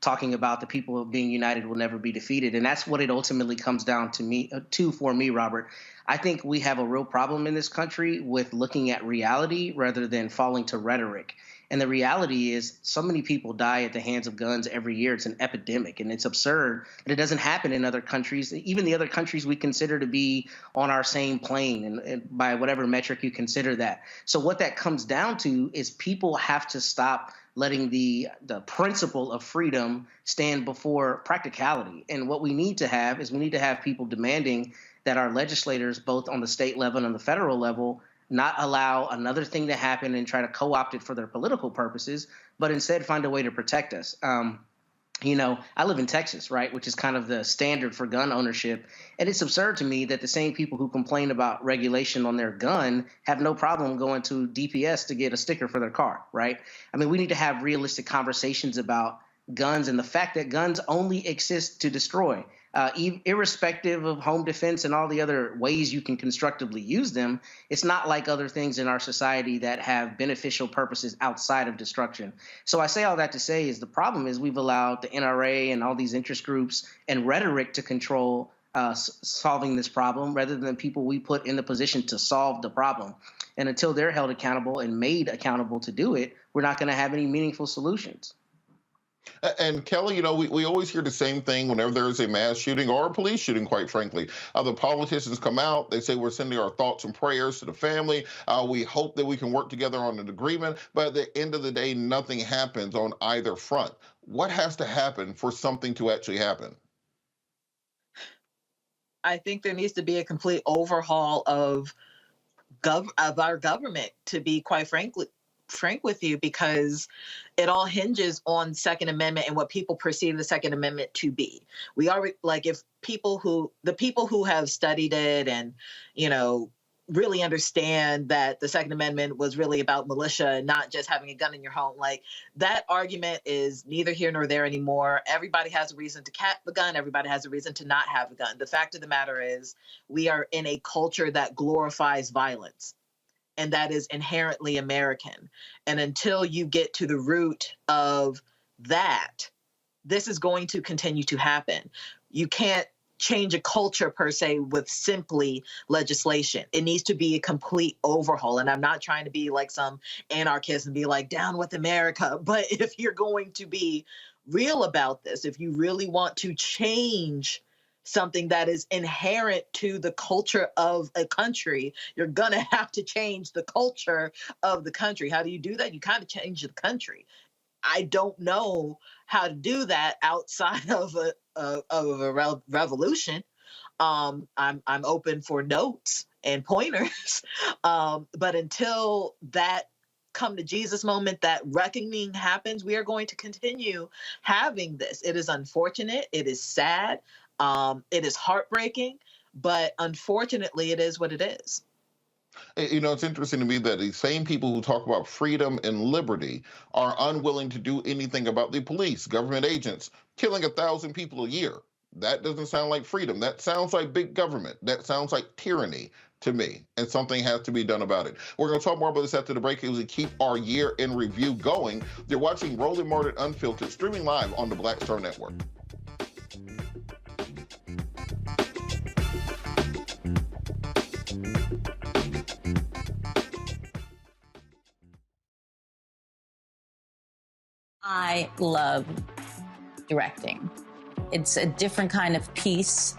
talking about the people being united will never be defeated. And that's what it ultimately comes down to for me, Robert. I think we have a real problem in this country with looking at reality rather than falling to rhetoric. And the reality is so many people die at the hands of guns every year. It's an epidemic, and it's absurd that it doesn't happen in other countries, even the other countries we consider to be on our same plane, and by whatever metric you consider that. So what that comes down to is people have to stop letting the principle of freedom stand before practicality. And what we need to have people demanding that our legislators, both on the state level and on the federal level, not allow another thing to happen and try to co-opt it for their political purposes, but instead find a way to protect us. I live in Texas, right, which is kind of the standard for gun ownership. And it's absurd to me that the same people who complain about regulation on their gun have no problem going to DPS to get a sticker for their car, right? We need to have realistic conversations about guns and the fact that guns only exist to destroy. Irrespective of home defense and all the other ways you can constructively use them, it's not like other things in our society that have beneficial purposes outside of destruction. So I say all that to say is the problem is we've allowed the NRA and all these interest groups and rhetoric to control solving this problem rather than people we put in the position to solve the problem. And until they're held accountable and made accountable to do it, we're not going to have any meaningful solutions. And Kelly, we always hear the same thing whenever there's a mass shooting or a police shooting, quite frankly. The politicians come out, they say we're sending our thoughts and prayers to the family. We hope that we can work together on an agreement. But at the end of the day, nothing happens on either front. What has to happen for something to actually happen? I think there needs to be a complete overhaul of our government, to be quite frank with you, because it all hinges on Second Amendment and what people perceive the Second Amendment to be. We are like, if the people who have studied it and, really understand that the Second Amendment was really about militia and not just having a gun in your home. Like, that argument is neither here nor there anymore. Everybody has a reason to have a gun. Everybody has a reason to not have a gun. The fact of the matter is we are in a culture that glorifies violence, and that is inherently American. And until you get to the root of that, this is going to continue to happen. You can't change a culture per se with simply legislation. It needs to be a complete overhaul. And I'm not trying to be like some anarchist and be like, down with America. But if you're going to be real about this, if you really want to change something that is inherent to the culture of a country, you're going to have to change the culture of the country. How do you do that? You kind of change the country. I don't know how to do that outside of a revolution. I'm open for notes and pointers, but until that come to Jesus moment, that reckoning happens, we are going to continue having this. It is unfortunate. It is sad. It is heartbreaking, but unfortunately, it is what it is. You know, it's interesting to me that these same people who talk about freedom and liberty are unwilling to do anything about the police, government agents, killing 1,000 people a year. That doesn't sound like freedom. That sounds like big government. That sounds like tyranny to me, and something has to be done about it. We're going to talk more about this after the break as we keep our year in review going. You're watching Roland Martin Unfiltered, streaming live on the Black Star Network. I love directing. It's a different kind of piece.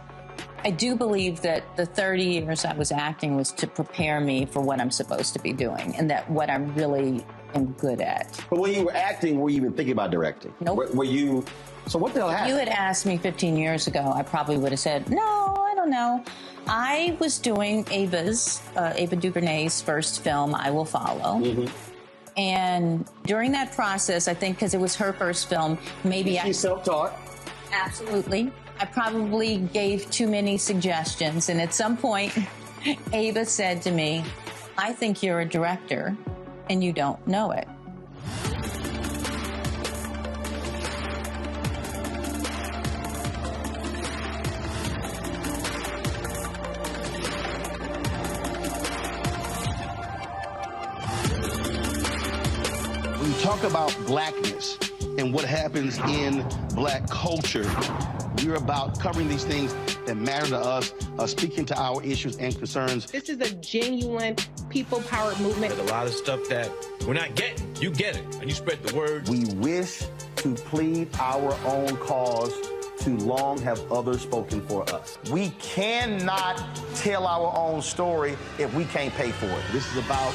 I do believe that the 30 years I was acting was to prepare me for what I'm supposed to be doing and that what I really am good at. But when you were acting, were you even thinking about directing? Nope. Were you, so what the hell happened? If you had asked me 15 years ago, I probably would have said, no, I don't know. I was doing Ava DuVernay's first film, I Will Follow. Mm-hmm. And during that process, I think because it was her first film, maybe She's self-taught. Absolutely. I probably gave too many suggestions. And at some point, Ava said to me, I think you're a director and you don't know it. When you talk about blackness and what happens in black culture, we're about covering these things that matter to us, speaking to our issues and concerns. This is a genuine people-powered movement. There's a lot of stuff that we're not getting. You get it, and you spread the word. We wish to plead our own cause. Too long have others spoken for us. We cannot tell our own story if we can't pay for it. This is about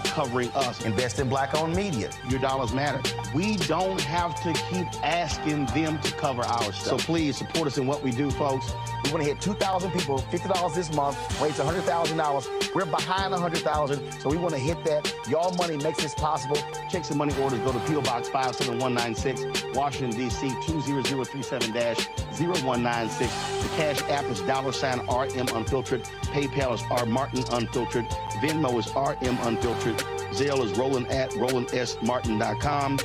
covering us. Invest in black-owned media. Your dollars matter. We don't have to keep asking them to cover our stuff. So please support us in what we do, folks. We want to hit 2,000 people, $50 this month, raise $100,000. We're behind 100,000, so we want to hit that. Y'all money makes this possible. Checks and money orders go to P.O. Box 57196, Washington, D.C. 20037-0196. The Cash App is $RM Unfiltered. PayPal is R Martin Unfiltered. Venmo is RM Unfiltered. Zelle is Roland at RolandSMartin.com.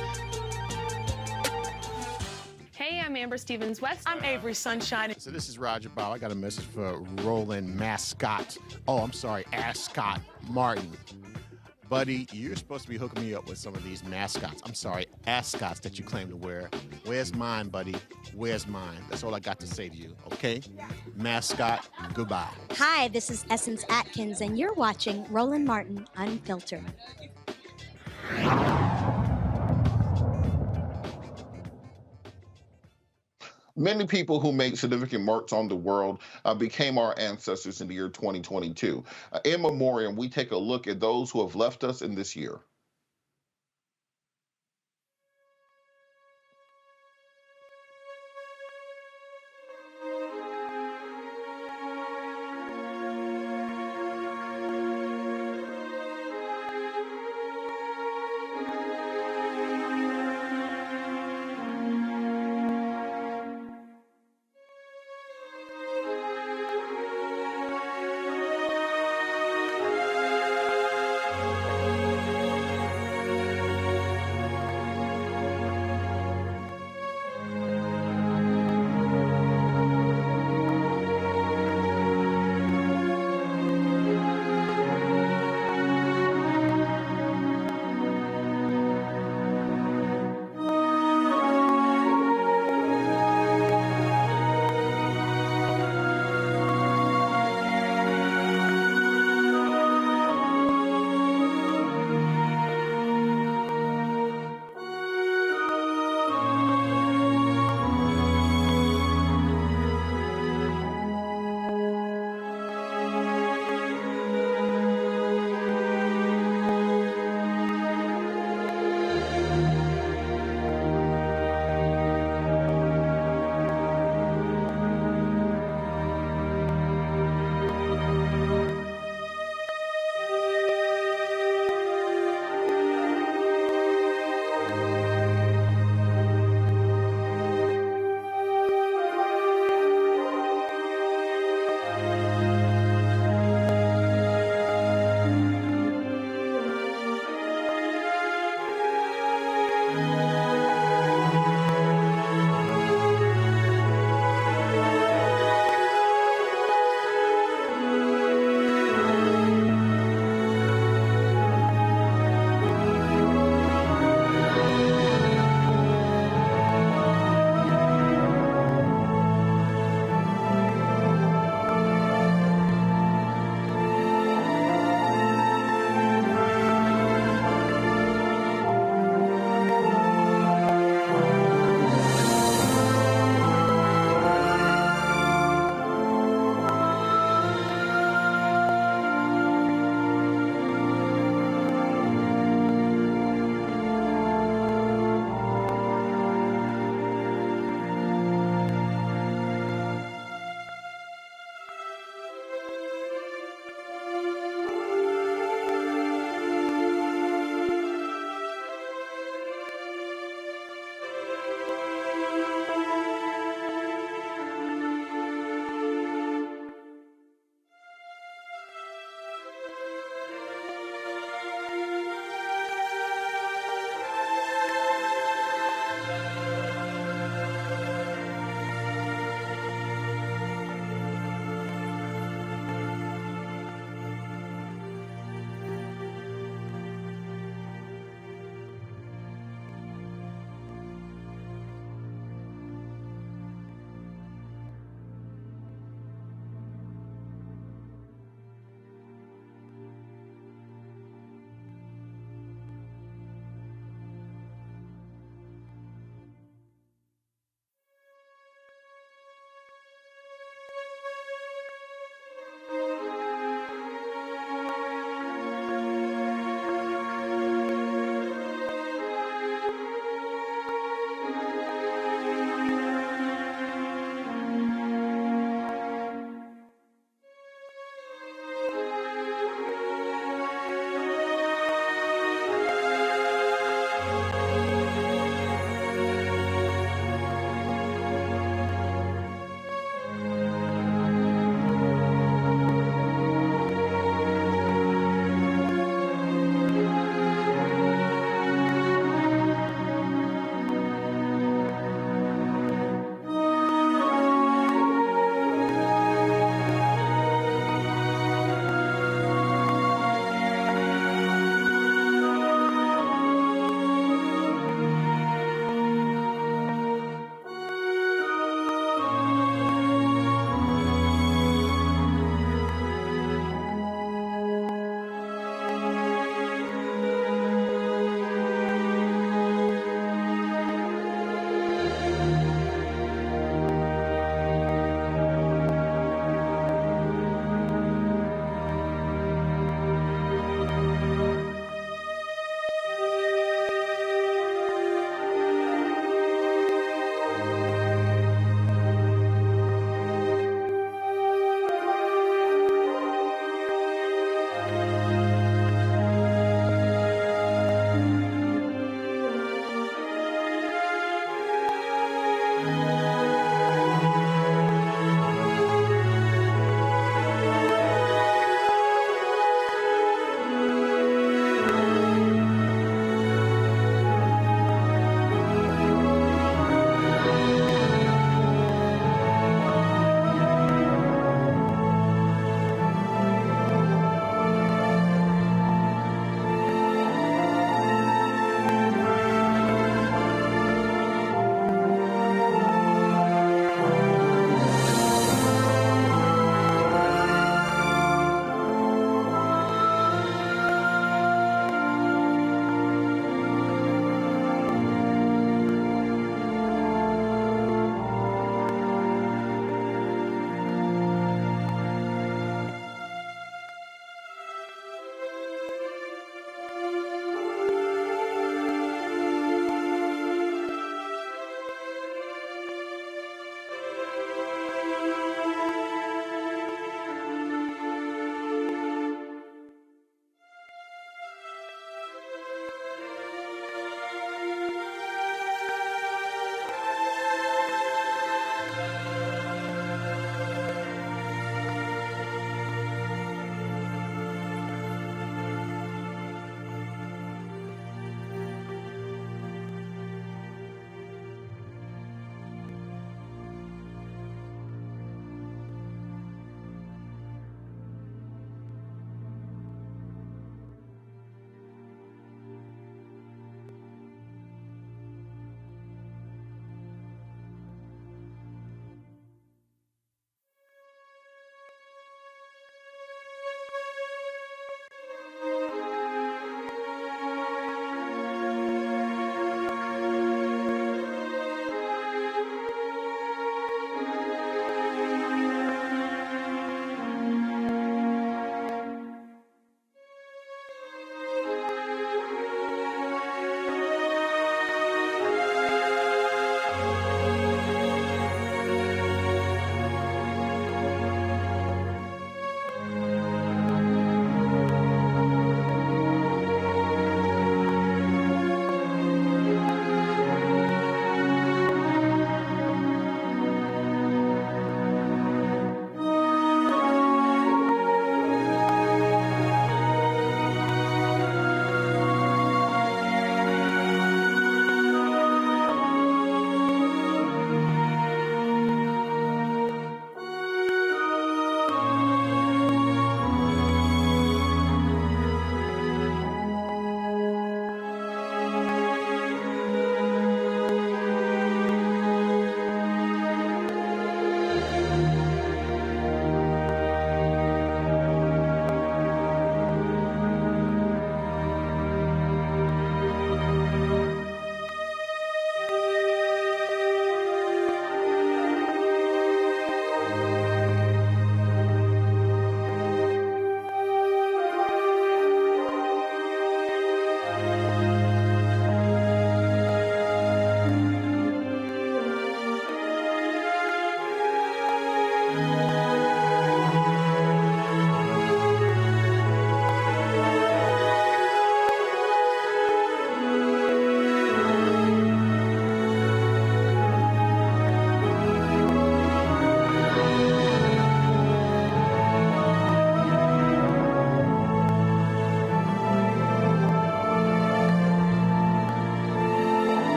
Hey, I'm Amber Stevens-West. I'm Avery Sunshine. So this is Roger Bow. I got a message for Roland Mascot. Oh, I'm sorry, Ascot Martin. Buddy, you're supposed to be hooking me up with some of these mascots. I'm sorry, ascots that you claim to wear. Where's mine, buddy? Where's mine? That's all I got to say to you, okay? Mascot, goodbye. Hi, this is Essence Atkins, and you're watching Roland Martin Unfiltered. Many people who made significant marks on the world became our ancestors in the year 2022. In memoriam, we take a look at those who have left us in this year.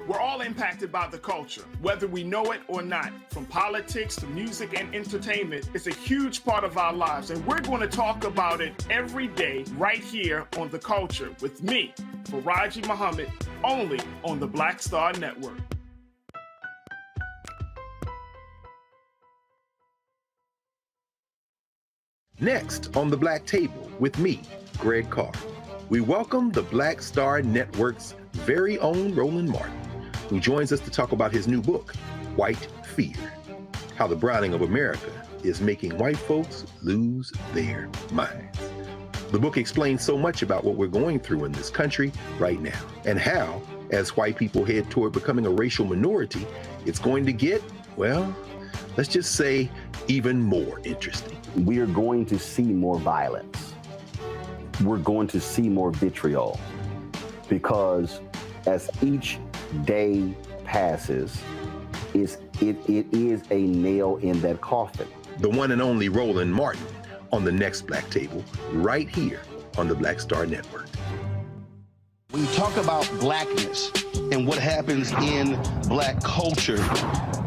We're all impacted by the culture, whether we know it or not. From politics to music and entertainment, it's a huge part of our lives, and we're going to talk about it every day right here on The Culture with me, Faraji Muhammad, only on the Black Star Network. Next on the Black Table with me, Greg Carr, we welcome the Black Star Network's very own Roland Martin, who joins us to talk about his new book, White Fear, How the Browning of America is Making White Folks Lose Their Minds. The book explains so much about what we're going through in this country right now, and how, as white people head toward becoming a racial minority, it's going to get, well, let's just say, even more interesting. We are going to see more violence. We're going to see more vitriol, because as each day passes, it is a nail in that coffin. The one and only Roland Martin on the next Black Table, right here on the Black Star Network. When you talk about blackness and what happens in Black culture,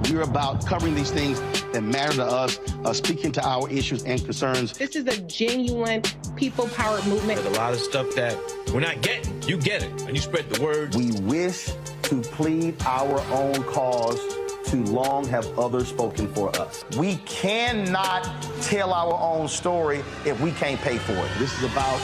we're about covering these things that matter to us, speaking to our issues and concerns. This is a genuine people-powered movement. There's a lot of stuff that we're not getting. You get it, and you spread the word. We wish to plead our own cause. Too long have others spoken for us. We cannot tell our own story if we can't pay for it. This is about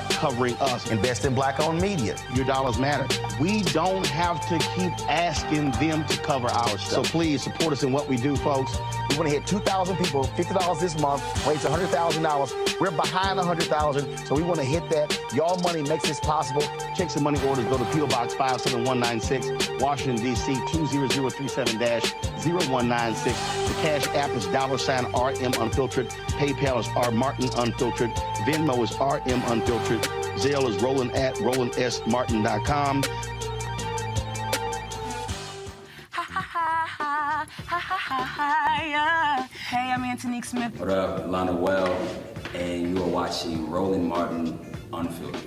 covering us. Invest in Black-owned media. Your dollars matter. We don't have to keep asking them to cover our stuff. So please support us in what we do, folks. We want to hit 2,000 people, $50 this month, raise $100,000. We're behind 100,000, so we want to hit that. Y'all money makes this possible. Checks and money orders go to P.O. Box 57196, Washington, D.C. 20037-0196. The Cash App is $RM Unfiltered. PayPal is R Martin Unfiltered. Venmo is RM Unfiltered. Zelle is Roland at RolandSMartin.com. Hey, I'm Antonique Smith. What up, Lana Well, and you are watching Roland Martin Unfiltered.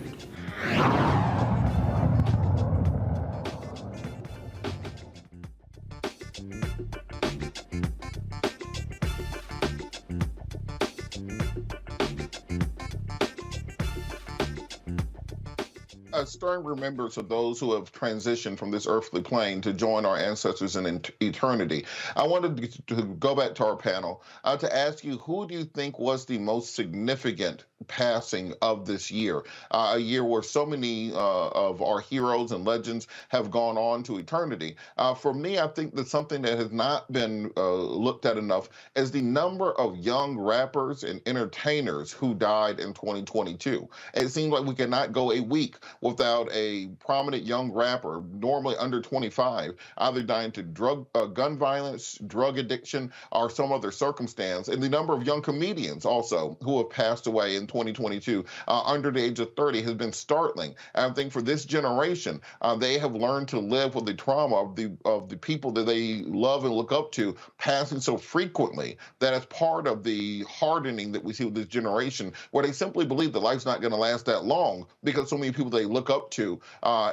A stern remembrance of those who have transitioned from this earthly plane to join our ancestors in eternity. I wanted to go back to our panel to ask you, who do you think was the most significant passing of this year? A year where so many of our heroes and legends have gone on to eternity. For me, I think that something that has not been looked at enough is the number of young rappers and entertainers who died in 2022. It seems like we cannot go a week without a prominent young rapper, normally under 25, either dying to gun violence, drug addiction, or some other circumstance. And the number of young comedians also who have passed away in 2022 under the age of 30 has been startling. And I think for this generation, they have learned to live with the trauma of the people that they love and look up to passing so frequently that it's part of the hardening that we see with this generation, where they simply believe that life's not going to last that long because so many people they look up to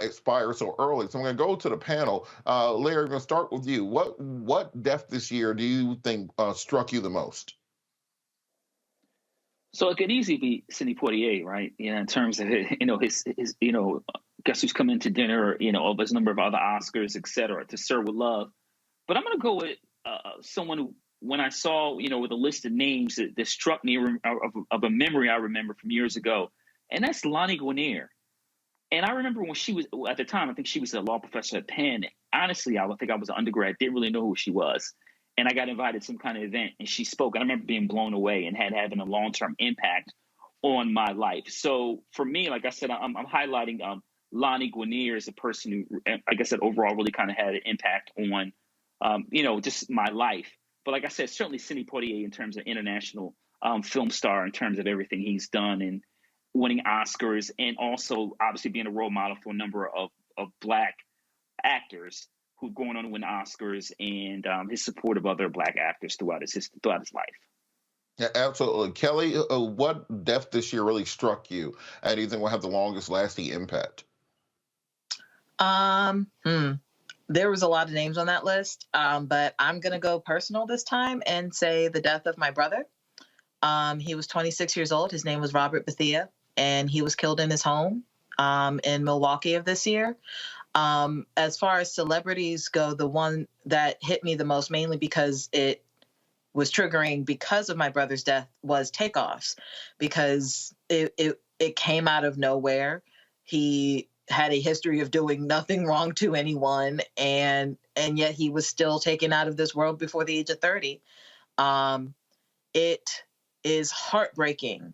expire so early. So I'm going to go to the panel. Larry, I'm going to start with you. What death this year do you think struck you the most? So it could easily be Sidney Poitier, right? In terms of his Guess Who's Coming to Dinner, of his number of other Oscars, et cetera, to Sir with Love. But I'm going to go with someone who, when I saw, with a list of names that struck me of a memory I remember from years ago, and that's Lani Guinier. And I remember when she was, at the time, I think she was a law professor at Penn. Honestly, I think I was an undergrad, didn't really know who she was. And I got invited to some kind of event, and she spoke. And I remember being blown away and having a long-term impact on my life. So for me, like I said, I'm highlighting Lani Guinier as a person who, like I said, overall really kind of had an impact on, just my life. But like I said, certainly Sidney Poitier in terms of international film star, in terms of everything he's done and winning Oscars, and also obviously being a role model for a number of Black actors who've gone on to win Oscars, and his support of other Black actors throughout his life. Yeah, absolutely. Kelly, what death this year really struck you, and do you think will have the longest lasting impact? there was a lot of names on that list, but I'm going to go personal this time and say the death of my brother. He was 26 years old. His name was Robert Bethea, and he was killed in his home in Milwaukee of this year. As far as celebrities go, the one that hit me the most, mainly because it was triggering because of my brother's death, was Takeoffs, because it came out of nowhere. He had a history of doing nothing wrong to anyone, and yet he was still taken out of this world before the age of 30. It is heartbreaking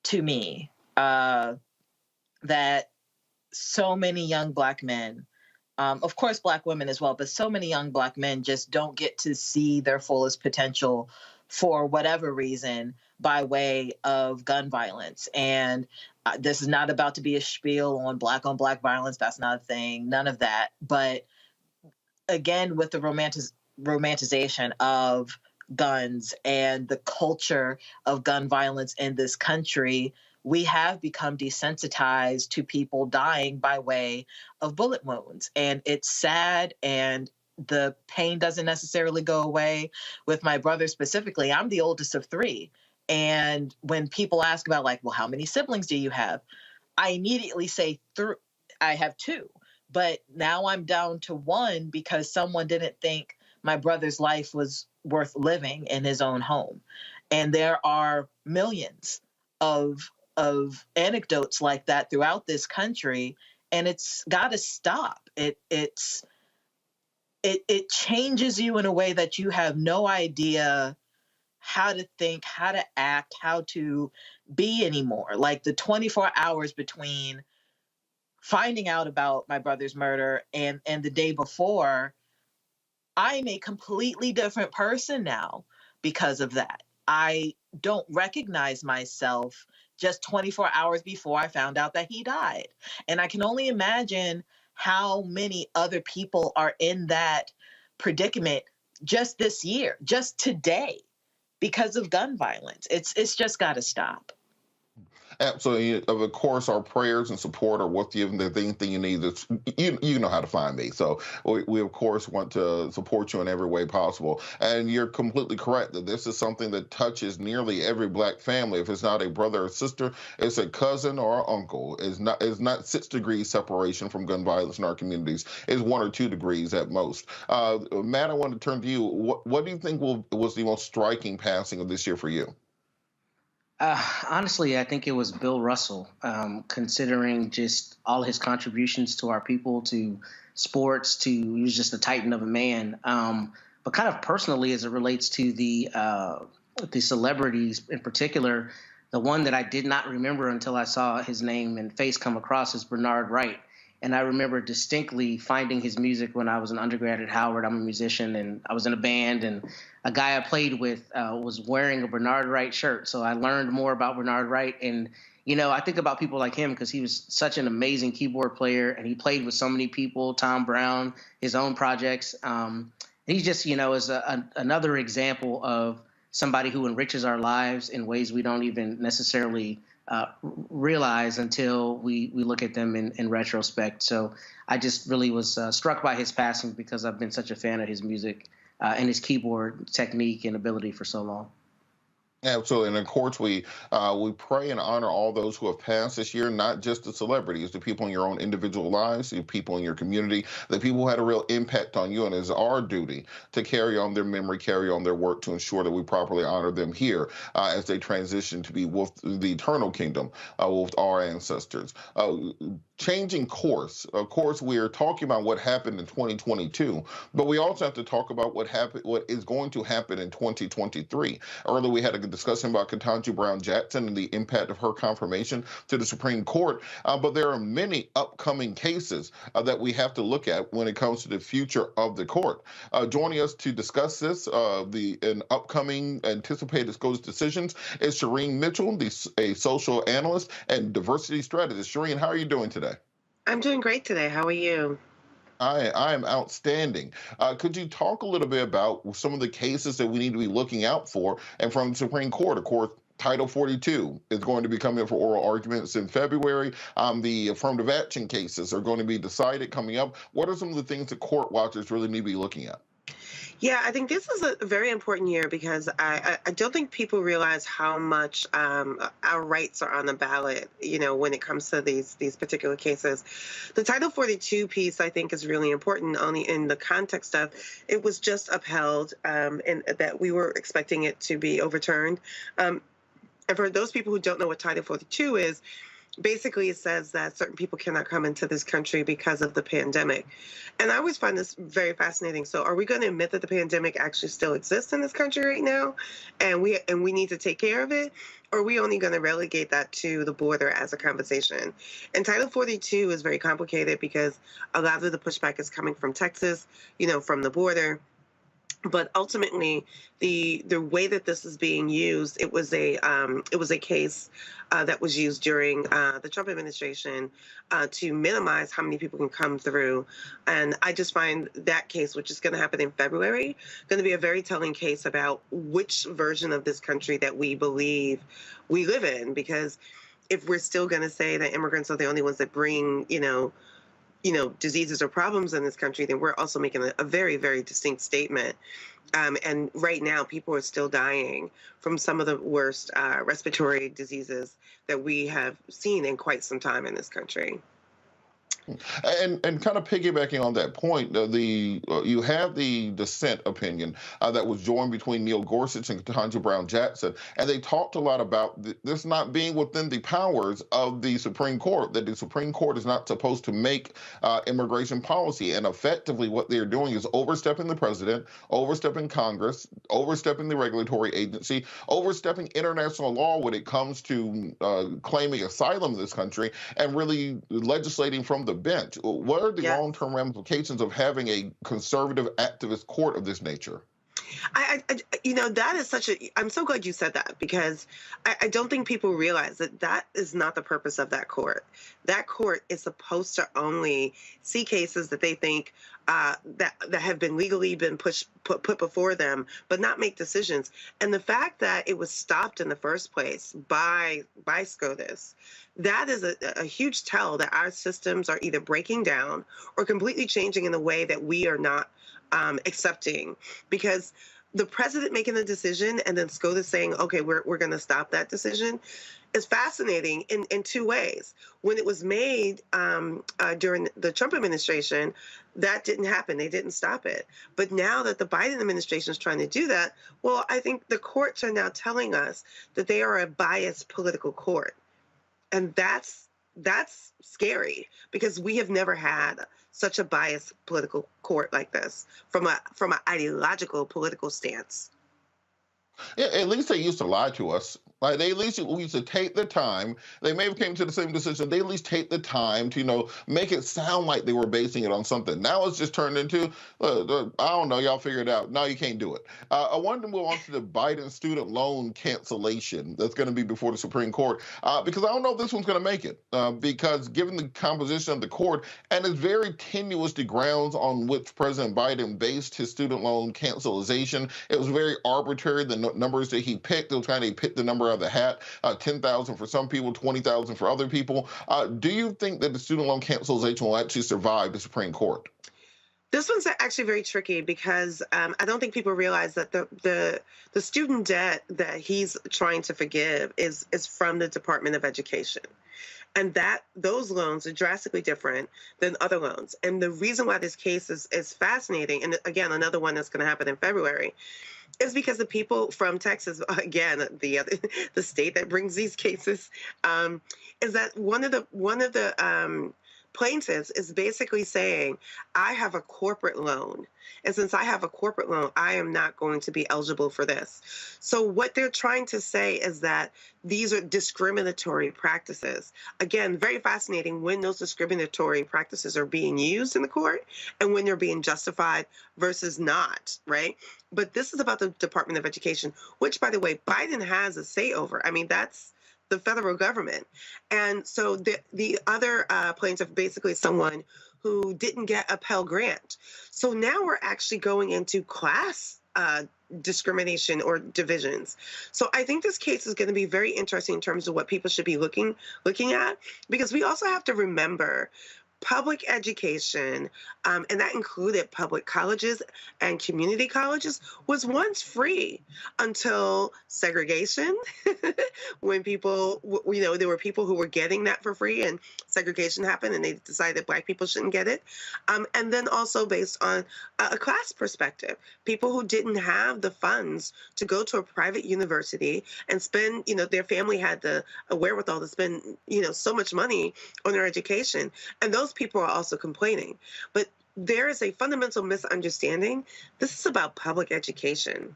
to me that so many young Black men, of course Black women as well, but so many young Black men just don't get to see their fullest potential for whatever reason by way of gun violence. And this is not about to be a spiel on Black violence. That's not a thing. None of that. But again, with the romanticization of guns and the culture of gun violence in this country, we have become desensitized to people dying by way of bullet wounds. And it's sad, and the pain doesn't necessarily go away. With my brother specifically, I'm the oldest of 3. And when people ask about, like, well, how many siblings do you have? I immediately say I have 2. But now I'm down to 1 because someone didn't think my brother's life was worth living in his own home. And there are millions of anecdotes like that throughout this country, and it's got to stop. It changes you in a way that you have no idea how to think, how to act, how to be anymore. Like the 24 hours between finding out about my brother's murder and the day before, I'm a completely different person now because of that. I don't recognize myself just 24 hours before I found out that he died. And I can only imagine how many other people are in that predicament just this year, just today, because of gun violence. It's just got to stop. Absolutely. Of course, our prayers and support are with you. And the thing you need is, you know how to find me. So we of course, want to support you in every way possible. And you're completely correct that this is something that touches nearly every Black family. If it's not a brother or sister, it's a cousin or an uncle. It's not 6 degrees separation from gun violence in our communities. It's 1 or 2 degrees at most. Matt, I want to turn to you. What do you think was the most striking passing of this year for you? Honestly, I think it was Bill Russell, considering just all his contributions to our people, to sports, he was just a titan of a man. But kind of personally, as it relates to the celebrities in particular, the one that I did not remember until I saw his name and face come across is Bernard Wright. And I remember distinctly finding his music when I was an undergrad at Howard. I'm a musician, and I was in a band, and a guy I played with was wearing a Bernard Wright shirt. So I learned more about Bernard Wright. And, you know, I think about people like him because he was such an amazing keyboard player, and he played with so many people, Tom Brown, his own projects. He just, you know, is another example of somebody who enriches our lives in ways we don't even necessarily realize until we look at them in retrospect. So I just really was struck by his passing because I've been such a fan of his music and his keyboard technique and ability for so long. Absolutely. And of course, we pray and honor all those who have passed this year, not just the celebrities, the people in your own individual lives, the people in your community, the people who had a real impact on you. And it's our duty to carry on their memory, carry on their work to ensure that we properly honor them here as they transition to be with the eternal kingdom with our ancestors. Changing course. Of course, we are talking about what happened in 2022, but we also have to talk about what is going to happen in 2023. Earlier, we had a discussion about Ketanji Brown Jackson and the impact of her confirmation to the Supreme Court, but there are many upcoming cases that we have to look at when it comes to the future of the court. Joining us to discuss this, an upcoming anticipated SCOTUS decisions, is Shireen Mitchell, a social analyst and diversity strategist. Shireen, how are you doing today? I'm doing great today. How are you? I am outstanding. Could you talk a little bit about some of the cases that we need to be looking out for? And from the Supreme Court, of course, Title 42 is going to be coming up for oral arguments in February. The affirmative action cases are going to be decided coming up. What are some of the things that court watchers really need to be looking at? Yeah, I think this is a very important year because I don't think people realize how much our rights are on the ballot, when it comes to these particular cases. The Title 42 piece, I think, is really important only in the context of it was just upheld and that we were expecting it to be overturned. And for those people who don't know what Title 42 is, basically it says that certain people cannot come into this country because of the pandemic. And I always find this very fascinating. So are we going to admit that the pandemic actually still exists in this country right now and we need to take care of it? Or are we only going to relegate that to the border as a conversation? And Title 42 is very complicated because a lot of the pushback is coming from Texas, from the border. But ultimately, the way that this is being used, it was a case that was used during the Trump administration to minimize how many people can come through. And I just find that case, which is going to happen in February, going to be a very telling case about which version of this country that we believe we live in. Because if we're still going to say that immigrants are the only ones that bring, diseases or problems in this country, then we're also making a very, very distinct statement. And right now, people are still dying from some of the worst respiratory diseases that we have seen in quite some time in this country. And kind of piggybacking on that point, you have the dissent opinion that was joined between Neil Gorsuch and Ketanji Brown Jackson, and they talked a lot about this not being within the powers of the Supreme Court, that the Supreme Court is not supposed to make immigration policy. And effectively what they're doing is overstepping the president, overstepping Congress, overstepping the regulatory agency, overstepping international law when it comes to claiming asylum in this country, and really legislating from the bench. What are the long-term ramifications of having a conservative activist court of this nature? That is I'm so glad you said that, because I don't think people realize that is not the purpose of that court. That court is supposed to only see cases that they think that have been legally put before them, but not make decisions. And the fact that it was stopped in the first place by SCOTUS, that is a huge tell that our systems are either breaking down or completely changing in a way that we are not accepting. Because the president making the decision and then SCOTUS saying, okay, we're going to stop that decision is fascinating in two ways. When it was made during the Trump administration, that didn't happen. They didn't stop it. But now that the Biden administration is trying to do that, well, I think the courts are now telling us that they are a biased political court. And that's scary, because we have never had such a biased political court like this from an ideological political stance. Yeah, at least they used to lie to us. Like, they at least used to take the time. They may have came to the same decision. They at least take the time to, make it sound like they were basing it on something. Now it's just turned into, I don't know, y'all figure it out. No, you can't do it. I wanted to move on to the Biden student loan cancellation that's going to be before the Supreme Court, because I don't know if this one's going to make it, because given the composition of the court, and it's very tenuous, the grounds on which President Biden based his student loan cancellation. It was very arbitrary, the numbers that he picked. It was kind of, he picked the number of the hat, 10,000 for some people, 20,000 for other people. Do you think that the student loan cancellation will actually survive the Supreme Court? This one's actually very tricky, because I don't think people realize that the student debt that he's trying to forgive is from the Department of Education. And those loans are drastically different than other loans. And the reason why this case is fascinating, and again, another one that's going to happen in February, is because the people from Texas, again, the state that brings these cases, is that one of the plaintiffs is basically saying, I have a corporate loan. And since I have a corporate loan, I am not going to be eligible for this. So what they're trying to say is that these are discriminatory practices. Again, very fascinating when those discriminatory practices are being used in the court and when they're being justified versus not, right? But this is about the Department of Education, which, by the way, Biden has a say over. I mean, that's the federal government. And so the other plaintiff, basically someone who didn't get a Pell Grant. So now we're actually going into class discrimination or divisions. So I think this case is going to be very interesting in terms of what people should be looking at, because we also have to remember public education, and that included public colleges and community colleges, was once free until segregation, when people, there were people who were getting that for free and segregation happened and they decided that Black people shouldn't get it. And then also based on a class perspective, people who didn't have the funds to go to a private university and spend, their family had the wherewithal to spend, so much money on their education. And those people are also complaining. But there is a fundamental misunderstanding. This is about public education.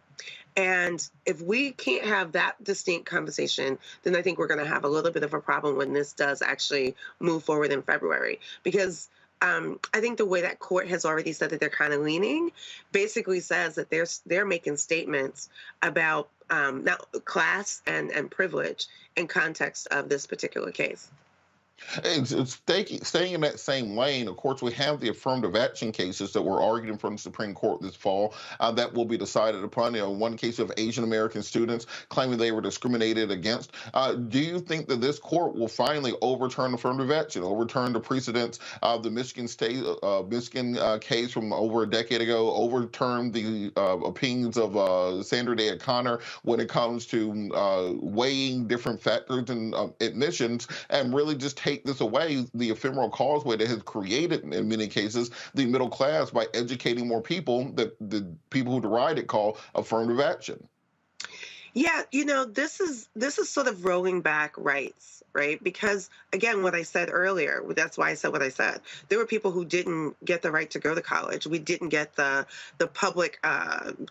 And if we can't have that distinct conversation, then I think we're going to have a little bit of a problem when this does actually move forward in February. Because I think the way that court has already said that they're kind of leaning basically says that they're making statements about now class and privilege in context of this particular case. It's staying in that same lane, of course, we have the affirmative action cases that were argued in front of the Supreme Court this fall that will be decided upon. One case of Asian American students claiming they were discriminated against. Do you think that this court will finally overturn affirmative action, overturn the precedents of the Michigan case from over a decade ago, overturn the opinions of Sandra Day O'Connor when it comes to weighing different factors and admissions, and really just take this away, the ephemeral causeway that has created, in many cases, the middle class by educating more people that the people who deride it call affirmative action? Yeah, this is sort of rolling back rights, right? Because again, what I said earlier, that's why I said what I said. There were people who didn't get the right to go to college. We didn't get the public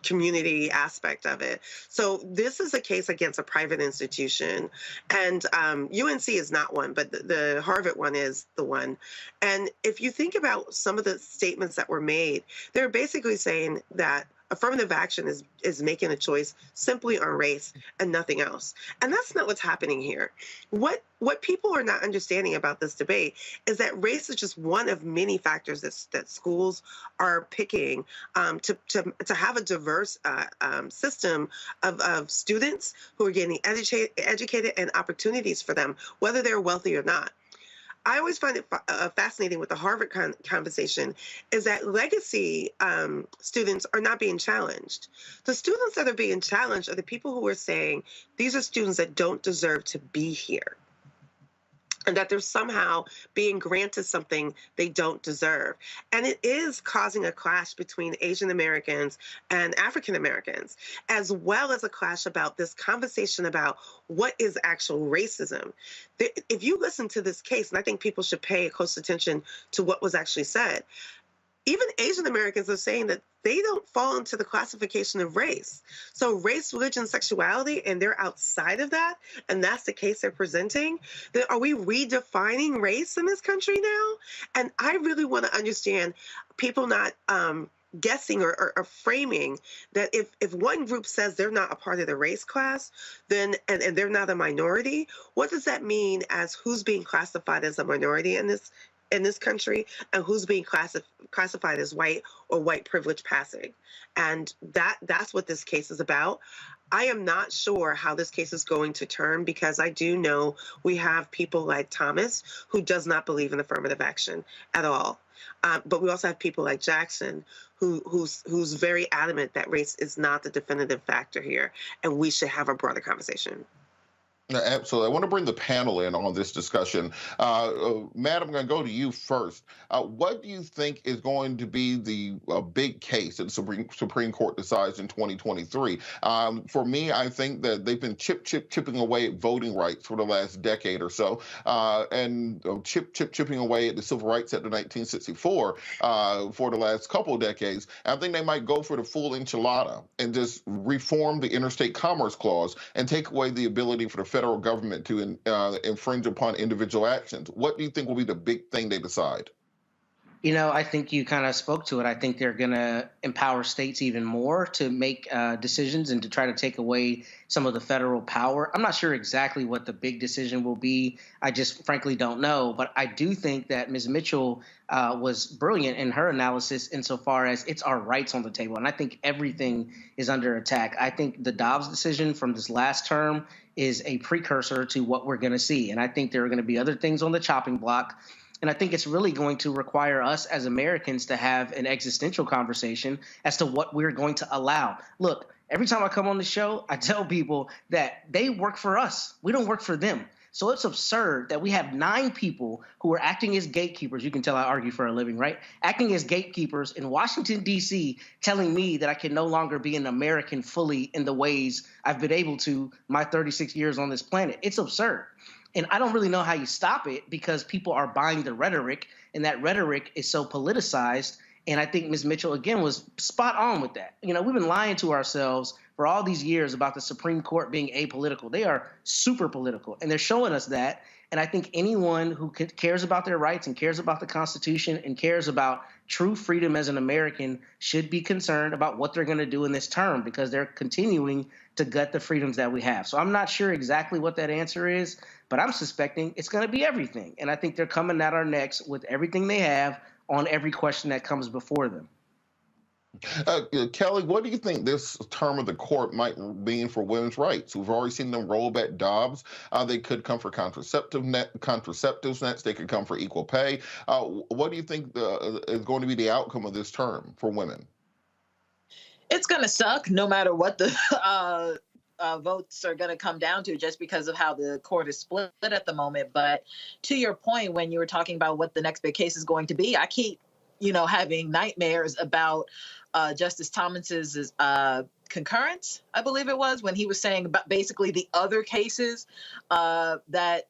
community aspect of it. So this is a case against a private institution, and UNC is not one, but the Harvard one is the one. And if you think about some of the statements that were made, they're basically saying that affirmative action is making a choice simply on race and nothing else. And that's not what's happening here. What people are not understanding about this debate is that race is just one of many factors that schools are picking to have a diverse system of students who are getting educated and opportunities for them, whether they're wealthy or not. I always find it fascinating with the Harvard conversation is that legacy students are not being challenged. The students that are being challenged are the people who are saying these are students that don't deserve to be here, and that they're somehow being granted something they don't deserve. And it is causing a clash between Asian Americans and African Americans, as well as a clash about this conversation about what is actual racism. If you listen to this case, and I think people should pay close attention to what was actually said, even Asian Americans are saying that they don't fall into the classification of race. So race, religion, sexuality, and they're outside of that, and that's the case they're presenting. Then are we redefining race in this country now? And I really want to understand people not guessing or framing that if one group says they're not a part of the race class, then and they're not a minority, what does that mean as who's being classified as a minority in this country, and who's being classified as white or white privilege passing? And that's what this case is about. I am not sure how this case is going to turn, because I do know we have people like Thomas who does not believe in affirmative action at all. But we also have people like Jackson who's very adamant that race is not the definitive factor here, and we should have a broader conversation. Absolutely. I want to bring the panel in on this discussion. Matt, I'm going to go to you first. What do you think is going to be the big case that the Supreme Court decides in 2023? For me, I think that they've been chipping away at voting rights for the last decade or so, and chipping away at the Civil Rights Act of 1964 for the last couple of decades. I think they might go for the full enchilada and just reform the Interstate Commerce Clause and take away the ability for the federal government to infringe upon individual actions. What do you think will be the big thing they decide? I think you kind of spoke to it. I think they're going to empower states even more to make decisions and to try to take away some of the federal power. I'm not sure exactly what the big decision will be. I just frankly don't know. But I do think that Ms. Mitchell was brilliant in her analysis insofar as it's our rights on the table. And I think everything is under attack. I think the Dobbs decision from this last term is a precursor to what we're going to see. And I think there are going to be other things on the chopping block. And I think it's really going to require us as Americans to have an existential conversation as to what we're going to allow. Look, every time I come on the show, I tell people that they work for us. We don't work for them. So it's absurd that we have 9 people who are acting as gatekeepers. You can tell I argue for a living, right? Acting as gatekeepers in Washington, D.C., telling me that I can no longer be an American fully in the ways I've been able to my 36 years on this planet. It's absurd. And I don't really know how you stop it because people are buying the rhetoric, and that rhetoric is so politicized. And I think Ms. Mitchell, again, was spot on with that. We've been lying to ourselves for all these years about the Supreme Court being apolitical. They are super political, and they're showing us that. And I think anyone who cares about their rights and cares about the Constitution and cares about true freedom as an American should be concerned about what they're going to do in this term because they're continuing to gut the freedoms that we have. So I'm not sure exactly what that answer is, but I'm suspecting it's going to be everything. And I think they're coming at our necks with everything they have on every question that comes before them. Kelly, what do you think this term of the court might mean for women's rights? We've already seen them roll back Dobbs. They could come for contraceptives next. They could come for equal pay. What do you think is going to be the outcome of this term for women? It's going to suck no matter what the votes are going to come down to just because of how the court is split at the moment. But to your point, when you were talking about what the next big case is going to be, I keep having nightmares about Justice Thomas's concurrence, I believe it was, when he was saying about basically the other cases that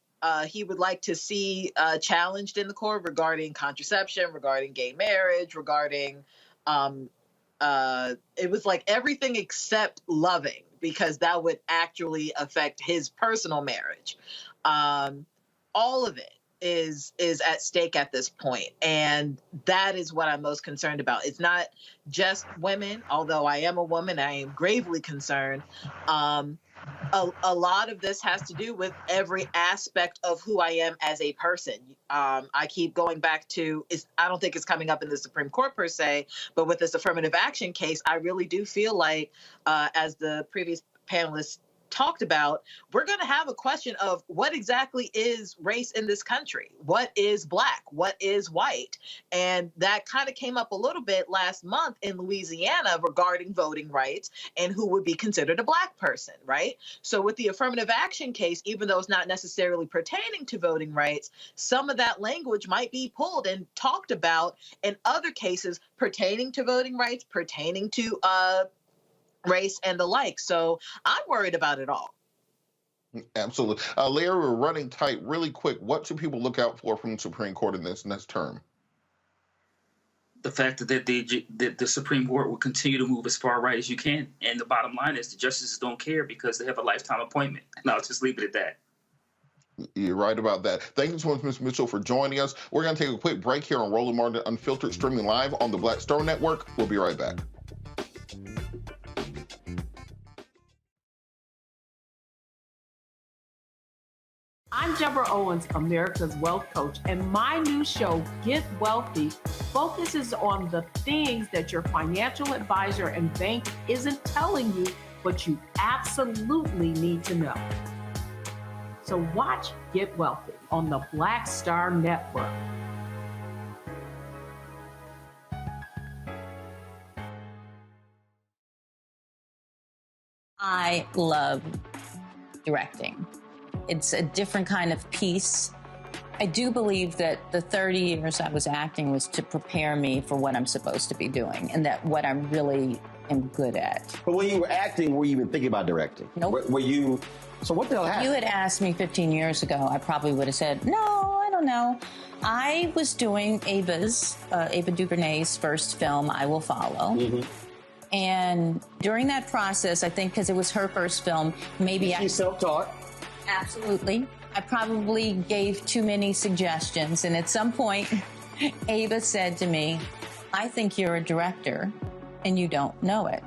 he would like to see challenged in the court regarding contraception, regarding gay marriage, regarding it was like everything except loving, because that would actually affect his personal marriage. All of it is at stake at this point. And that is what I'm most concerned about. It's not just women, although I am a woman, I am gravely concerned. A lot of this has to do with every aspect of who I am as a person. I keep going back to, I don't think it's coming up in the Supreme Court per se, but with this affirmative action case, I really do feel like, as the previous panelists talked about, we're going to have a question of what exactly is race in this country? What is Black? What is white? And that kind of came up a little bit last month in Louisiana regarding voting rights and who would be considered a Black person, right? So with the affirmative action case, even though it's not necessarily pertaining to voting rights, some of that language might be pulled and talked about in other cases pertaining to voting rights, pertaining to race and the like. So I'm worried about it all. Absolutely. Larry, we're running tight. Really quick, what should people look out for from the Supreme Court in this next term? The fact that the Supreme Court will continue to move as far right as you can. And the bottom line is the justices don't care because they have a lifetime appointment. And I'll just leave it at that. You're right about that. Thank you so much, Ms. Mitchell, for joining us. We're going to take a quick break here on Roland Martin Unfiltered, streaming live on the Black Star Network. We'll be right back. I'm Deborah Owens, America's Wealth Coach, and my new show, Get Wealthy, focuses on the things that your financial advisor and bank isn't telling you, but you absolutely need to know. So watch Get Wealthy on the Black Star Network. I love directing. It's a different kind of piece. I do believe that the 30 years I was acting was to prepare me for what I'm supposed to be doing and that what I really am good at. But when you were acting, were you even thinking about directing? Nope. Were you? So what the hell happened? If you had asked me 15 years ago, I probably would have said, no, I don't know. I was doing Ava DuVernay's first film, I Will Follow. Mm-hmm. And during that process, I think because it was her first film, maybe She's self-taught. Absolutely. I probably gave too many suggestions. And at some point, Ava said to me, I think you're a director and you don't know it.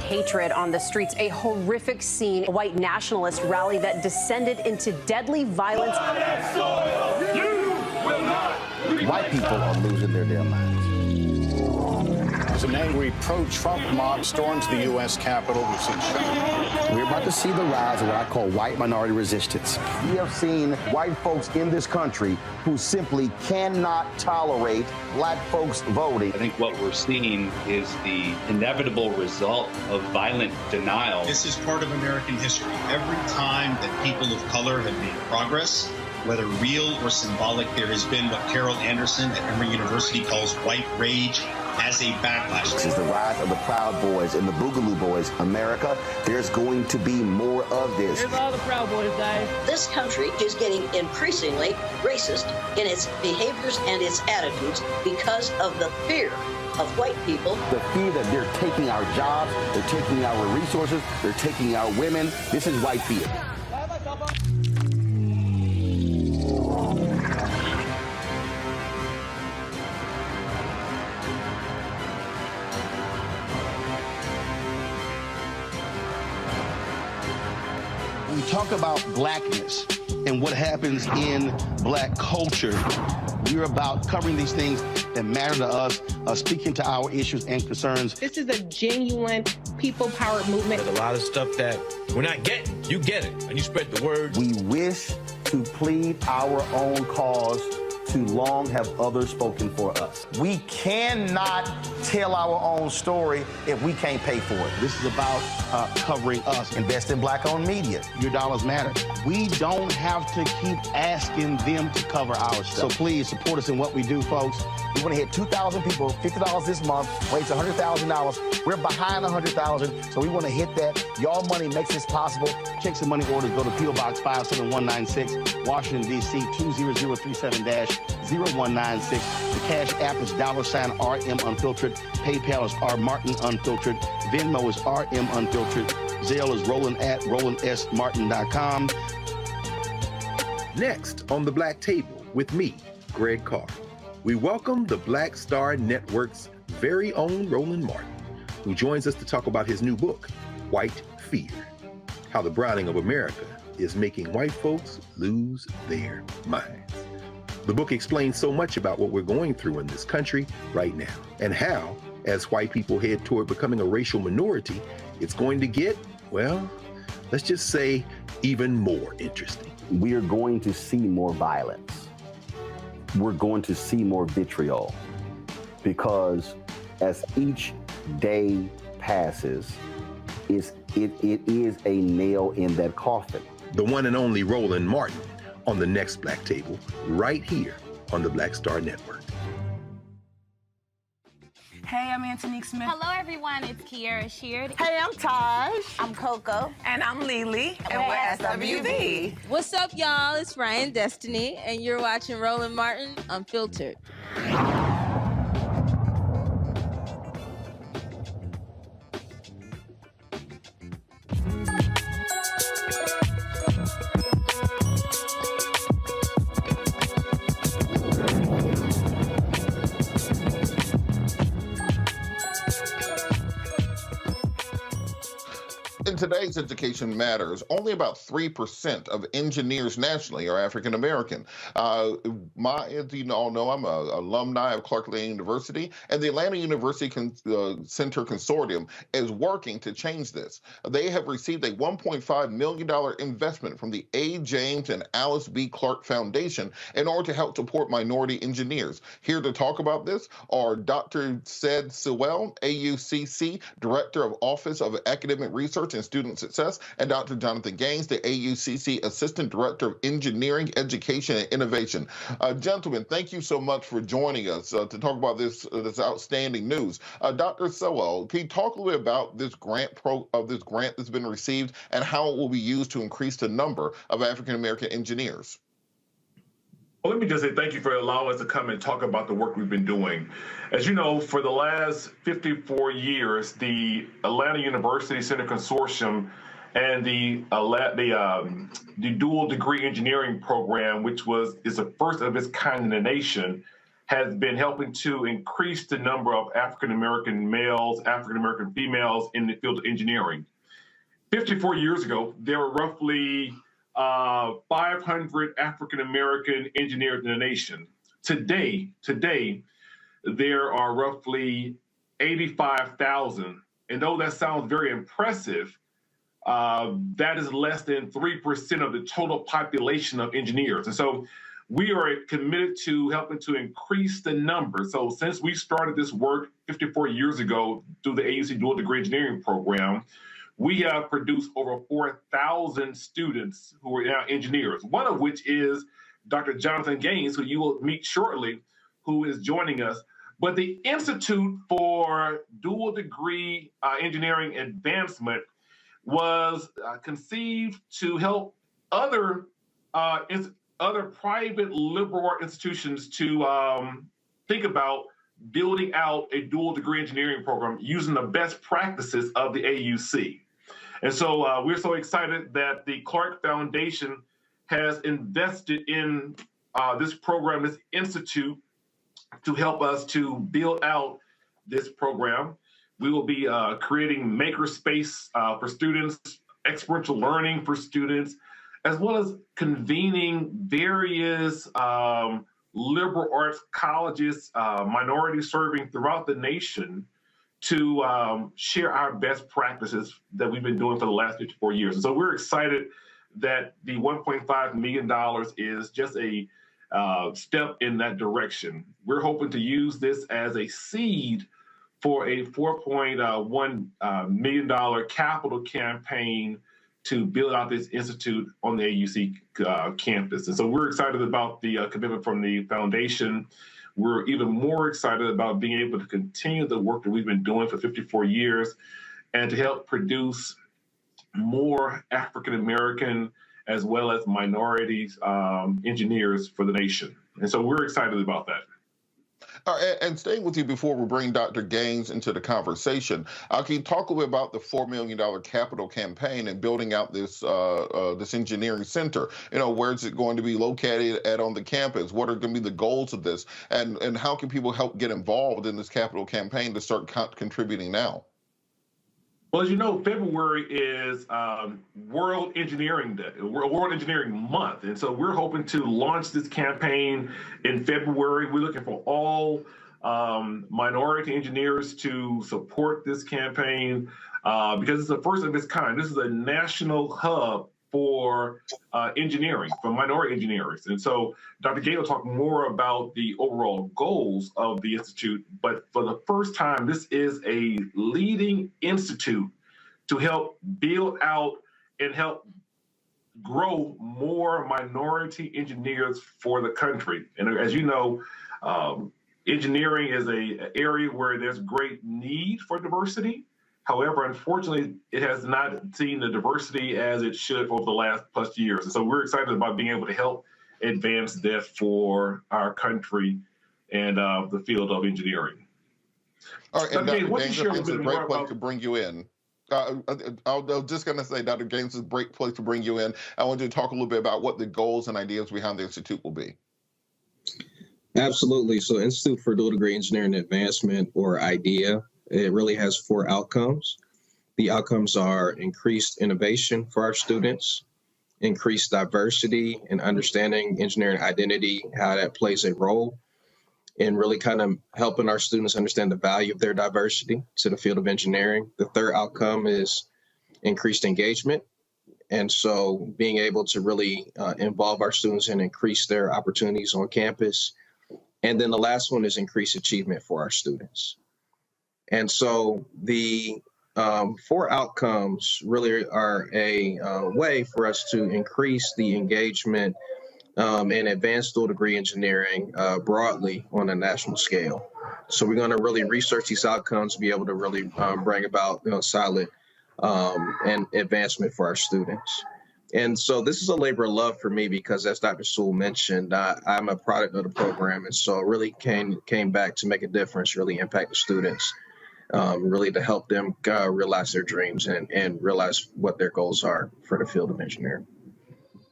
Hatred on the streets, a horrific scene, a white nationalist rally that descended into deadly violence. White people are losing their damn minds. As an angry pro-Trump mob storms the U.S. Capitol, we've seen shooting. We're about to see the rise of what I call white minority resistance. We have seen white folks in this country who simply cannot tolerate black folks voting. I think what we're seeing is the inevitable result of violent denial. This is part of American history. Every time that people of color have made progress, whether real or symbolic, there has been what Carol Anderson at Emory University calls white rage as a backlash. This is the rise of the Proud Boys and the Boogaloo Boys. America, there's going to be more of this. Here's all the Proud Boys, guys. This country is getting increasingly racist in its behaviors and its attitudes because of the fear of white people. The fear that they're taking our jobs, they're taking our resources, they're taking our women. This is white fear. We talk about blackness and what happens in black culture. We're about covering these things that matter to us, speaking to our issues and concerns. This is a genuine people-powered movement. There's a lot of stuff that we're not getting. You get it, and you spread the word. We wish to plead our own cause. Too long have others spoken for us. We cannot tell our own story if we can't pay for it. This is about covering us. Invest in black-owned media. Your dollars matter. We don't have to keep asking them to cover our stuff. So please support us in what we do, folks. We want to hit 2,000 people, $50 this month, raise $100,000. We're behind 100,000, so we want to hit that. Y'all money makes this possible. Checks and money orders go to P.O. Box 57196, Washington, D.C. 20037-0196. The Cash App is $RM Unfiltered. PayPal is R Martin Unfiltered. Venmo is RM Unfiltered. Zelle is Roland at RolandSMartin.com. Next on the Black Table with me, Greg Carr, we welcome the Black Star Network's very own Roland Martin, who joins us to talk about his new book, White Fear: How the Browning of America is Making White Folks Lose Their Minds. The book explains so much about what we're going through in this country right now, and how, as white people head toward becoming a racial minority, it's going to get, well, let's just say, even more interesting. We are going to see more violence. We're going to see more vitriol, because as each day passes, it is a nail in that coffin. The one and only Roland Martin on the next Black Table, right here on the Black Star Network. Hey, I'm Antonique Smith. Hello, everyone. It's Kiara Sheard. Hey, I'm Taj. I'm Coco. And I'm Lily. And we're SWV. What's up, y'all? It's Ryan Destiny, and you're watching Roland Martin Unfiltered. In today's Education Matters, only about 3% of engineers nationally are African American. As you all know, I'm an alumni of Clark Atlanta University, and the Atlanta University Center Consortium is working to change this. They have received a $1.5 million investment from the A. James and Alice B. Clark Foundation in order to help support minority engineers. Here to talk about this are Dr. Said Sewell, AUCC Director of Office of Academic Research and Student Success, and Dr. Jonathan Gaines, the AUCC Assistant Director of Engineering, Education, and Innovation. Gentlemen, thank you so much for joining us to talk about this outstanding news. Dr. Sewell, can you talk a little bit about this grant that's been received and how it will be used to increase the number of African American engineers? Well, let me just say thank you for allowing us to come and talk about the work we've been doing. As you know, for the last 54 years, the Atlanta University Center Consortium and the dual degree engineering program, which is the first of its kind in the nation, has been helping to increase the number of African-American males, African-American females in the field of engineering. 54 years ago, there were roughly 500 African-American engineers in the nation. Today, there are roughly 85,000. And though that sounds very impressive, that is less than 3% of the total population of engineers. And so we are committed to helping to increase the number. So since we started this work 54 years ago through the AUC Dual Degree Engineering Program, we have produced over 4,000 students who are now engineers, one of which is Dr. Jonathan Gaines, who you will meet shortly, who is joining us. But the Institute for Dual Degree Engineering Advancement was conceived to help other private liberal arts institutions to think about building out a dual degree engineering program using the best practices of the AUC. And so we're so excited that the Clark Foundation has invested in this program, this institute, to help us to build out this program. We will be creating makerspace for students, experiential learning for students, as well as convening various liberal arts colleges, minorities serving throughout the nation, to share our best practices that we've been doing for the last 54 years. And so we're excited that the $1.5 million is just a step in that direction. We're hoping to use this as a seed for a $4.1 million capital campaign to build out this institute on the AUC campus. And so we're excited about the commitment from the foundation. We're even more excited about being able to continue the work that we've been doing for 54 years and to help produce more African-American as well as minorities engineers for the nation. And so we're excited about that. And staying with you before we bring Dr. Gaines into the conversation, can you talk a little bit about the $4 million capital campaign and building out this this engineering center? You know, where is it going to be located at on the campus? What are going to be the goals of this? And how can people help get involved in this capital campaign to start contributing now? Well, as you know, February is World Engineering Day, World Engineering Month. And so we're hoping to launch this campaign in February. We're looking for all minority engineers to support this campaign because it's the first of its kind. This is a national hub for engineering, for minority engineers. And so Dr. Gay will talk more about the overall goals of the Institute, but for the first time, this is a leading institute to help build out and help grow more minority engineers for the country. And as you know, engineering is an area where there's great need for diversity. However, unfortunately, it has not seen the diversity as it should over the last plus years. And so we're excited about being able to help advance that for our country and the field of engineering. All right, and Dr. Gaines, Gaines, it's a great place to bring you in. I was just going to say, Dr. Gaines, is a great place to bring you in. I want you to talk a little bit about what the goals and ideas behind the Institute will be. Absolutely. So Institute for Dual Degree Engineering Advancement, or IDEA, it really has 4 outcomes. The outcomes are increased innovation for our students, increased diversity and understanding engineering identity, how that plays a role in really kind of helping our students understand the value of their diversity to the field of engineering. The third outcome is increased engagement. And so being able to really involve our students and increase their opportunities on campus. And then the last one is increased achievement for our students. And so the 4 outcomes really are a way for us to increase the engagement in advanced dual degree engineering broadly on a national scale. So we're going to really research these outcomes, be able to really bring about solid and advancement for our students. And so this is a labor of love for me because, as Dr. Sewell mentioned, I'm a product of the program. And so it really came back to make a difference, really impact the students, really to help them realize their dreams and realize what their goals are for the field of engineering.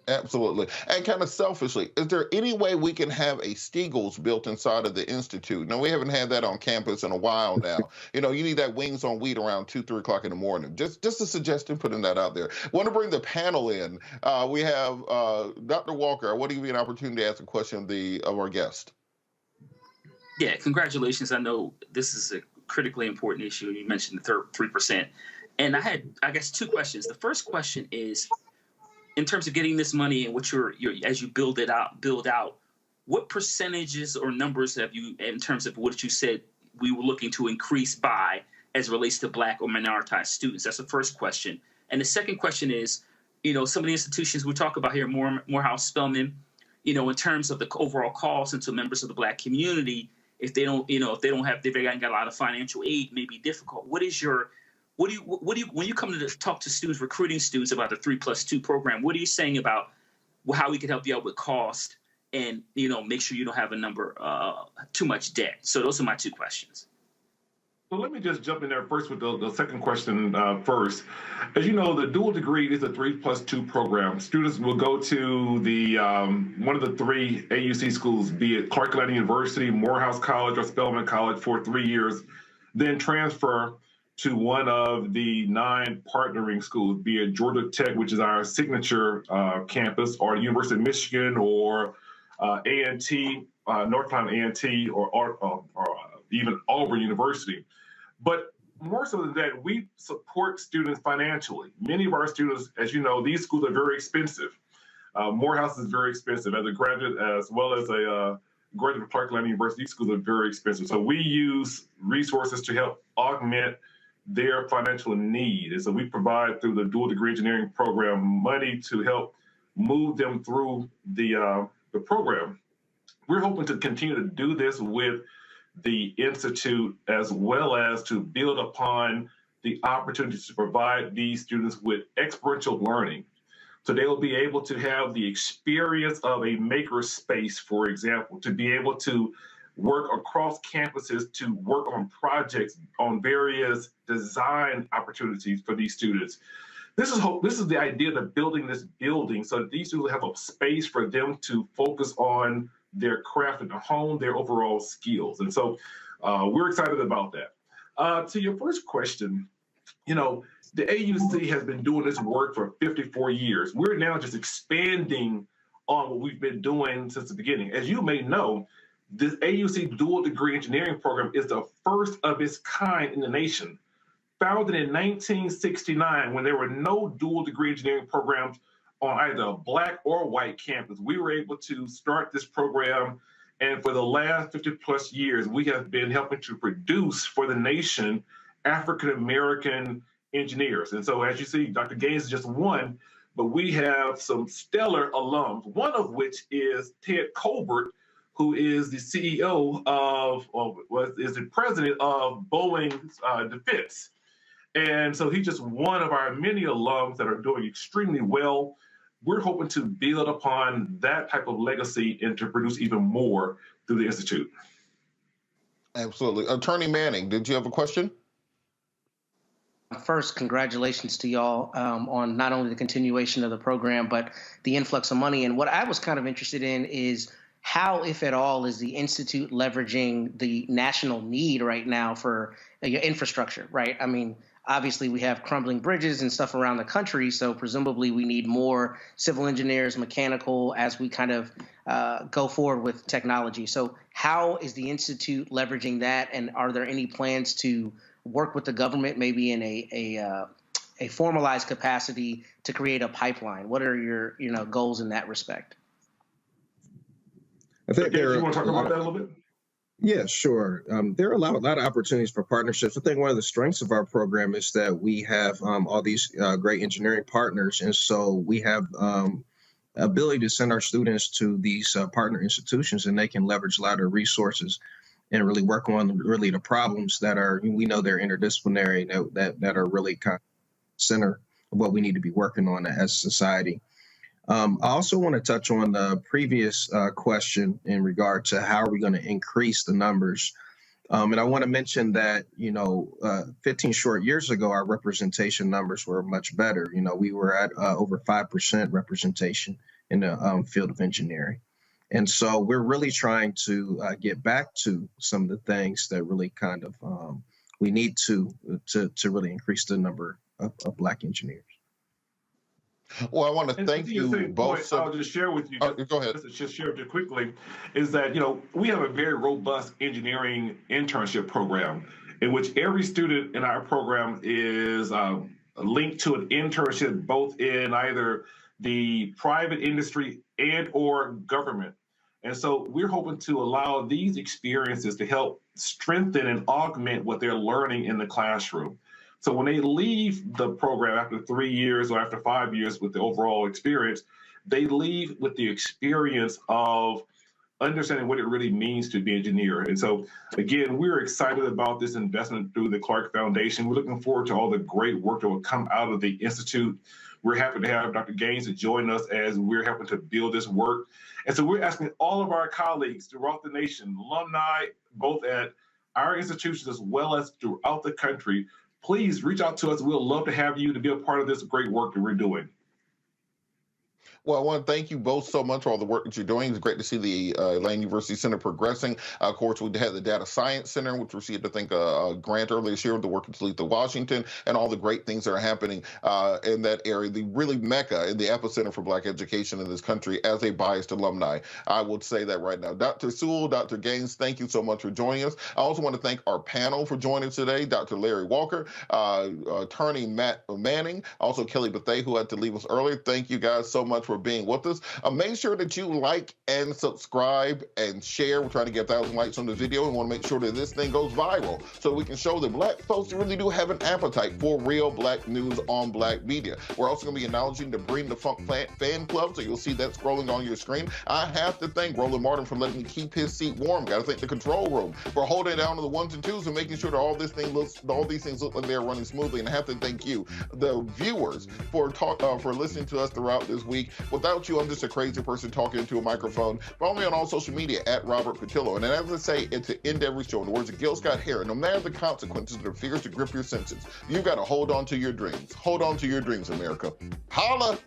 Absolutely. And kind of selfishly, is there any way we can have a Steagles built inside of the Institute? Now, we haven't had that on campus in a while now. You know, you need that wings on wheat around 2, 3 o'clock in the morning. Just a suggestion, putting that out there. Want to bring the panel in. We have Dr. Walker. I want to give you an opportunity to ask a question of our guest. Yeah, congratulations. I know this is a critically important issue. You mentioned the 3%. And I had, I guess, 2 questions. The first question is, in terms of getting this money and what you're as you build out, what percentages or numbers have you, in terms of what you said we were looking to increase by as it relates to Black or minoritized students? That's the first question. And the second question is, you know, some of the institutions we talk about here, Morehouse, Spelman, you know, in terms of the overall cost into members of the Black community, if they don't got a lot of financial aid, may be difficult. What do you when you come to talk to students, recruiting students about the 3+2 program, what are you saying about how we can help you out with cost and, you know, make sure you don't have too much debt? So those are my 2 questions. So let me just jump in there first with the second question first. As you know, the dual degree is a 3+2 program. Students will go to the one of the 3 AUC schools, be it Clark Atlanta University, Morehouse College, or Spelman College for 3 years, then transfer to one of the 9 partnering schools, be it Georgia Tech, which is our signature campus, or University of Michigan, or A&T, North Carolina A&T, or even Auburn University. But more so than that, we support students financially. Many of our students, as you know, these schools are very expensive. Morehouse is very expensive. As a graduate, as well as a graduate of Clark Atlanta University, these schools are very expensive. So we use resources to help augment their financial need. And so we provide, through the dual degree engineering program, money to help move them through the program. We're hoping to continue to do this with the Institute, as well as to build upon the opportunities to provide these students with experiential learning. So they'll be able to have the experience of a maker space, for example, to be able to work across campuses, to work on projects, on various design opportunities for these students. This is the idea of building this building so that these students have a space for them to focus on their craft and to hone their overall skills. And so we're excited about that. To your first question, you know, the AUC has been doing this work for 54 years. We're now just expanding on what we've been doing since the beginning. As you may know, this AUC dual degree engineering program is the first of its kind in the nation. Founded in 1969, when there were no dual degree engineering programs on either a Black or white campus, we were able to start this program. And for the last 50+ years, we have been helping to produce for the nation African-American engineers. And so as you see, Dr. Gaines is just one, but we have some stellar alums, one of which is Ted Colbert, who is the CEO is the president of Boeing Defense. And so he's just one of our many alums that are doing extremely well. We're hoping to build upon that type of legacy and to produce even more through the Institute. Absolutely. Attorney Manning, did you have a question? First, congratulations to y'all on not only the continuation of the program, but the influx of money. And what I was kind of interested in is how, if at all, is the Institute leveraging the national need right now for your infrastructure, right? I mean, obviously, we have crumbling bridges and stuff around the country, so presumably we need more civil engineers, mechanical, as we kind of go forward with technology. So how is the Institute leveraging that, and are there any plans to work with the government, maybe in a formalized capacity, to create a pipeline? What are your goals in that respect? I think you want to talk about that a little bit? Yeah, sure. There are a lot of opportunities for partnerships. I think one of the strengths of our program is that we have all these great engineering partners. And so we have ability to send our students to these partner institutions, and they can leverage a lot of resources and really work on really the problems that are, we know they're interdisciplinary, that are really kind of center what we need to be working on as a society. I also want to touch on the previous question in regard to how are we going to increase the numbers. And I want to mention that, 15 short years ago, our representation numbers were much better. We were at over 5% representation in the field of engineering. And so we're really trying to get back to some of the things that really kind of we need to really increase the number of Black engineers. Well, I want to thank you both. I'll just share with you. Go ahead. Just share just quickly, is that we have a very robust engineering internship program in which every student in our program is linked to an internship both in either the private industry and or government. And so we're hoping to allow these experiences to help strengthen and augment what they're learning in the classroom. So when they leave the program after 3 years or after 5 years with the overall experience, they leave with the experience of understanding what it really means to be an engineer. And so, again, we're excited about this investment through the Clark Foundation. We're looking forward to all the great work that will come out of the Institute. We're happy to have Dr. Gaines to join us as we're helping to build this work. And so we're asking all of our colleagues throughout the nation, alumni, both at our institutions as well as throughout the country, please reach out to us. We'll love to have you to be a part of this great work that we're doing. Well, I want to thank you both so much for all the work that you're doing. It's great to see the Lane University Center progressing. Of course, we had the Data Science Center, which received, I think, a grant earlier this year with the work of Talitha Washington, and all the great things that are happening in that area, the really mecca in the epicenter for Black education in this country as a biased alumni. I would say that right now. Dr. Sewell, Dr. Gaines, thank you so much for joining us. I also want to thank our panel for joining us today, Dr. Larry Walker, attorney Matt Manning, also Kelly Bethea, who had to leave us earlier. Thank you guys so much for being with us. Make sure that you like and subscribe and share. We're trying to get 1,000 likes on the video and want to make sure that this thing goes viral so we can show that Black folks really do have an appetite for real Black news on Black media. We're also going to be acknowledging the Bring the Funk fan club, so you'll see that scrolling on your screen. I have to thank Roland Martin for letting me keep his seat warm. Got to thank the control room for holding it down to the ones and twos and making sure that all these things look like they're running smoothly. And I have to thank you, the viewers, for listening to us throughout this week. Without you, I'm just a crazy person talking into a microphone. Follow me on all social media at Robert Patillo. And then, as I say, it's to end every show in the words of Gil Scott-Heron, no matter the consequences that are fierce to grip your senses, you've got to hold on to your dreams. Hold on to your dreams, America. Holla!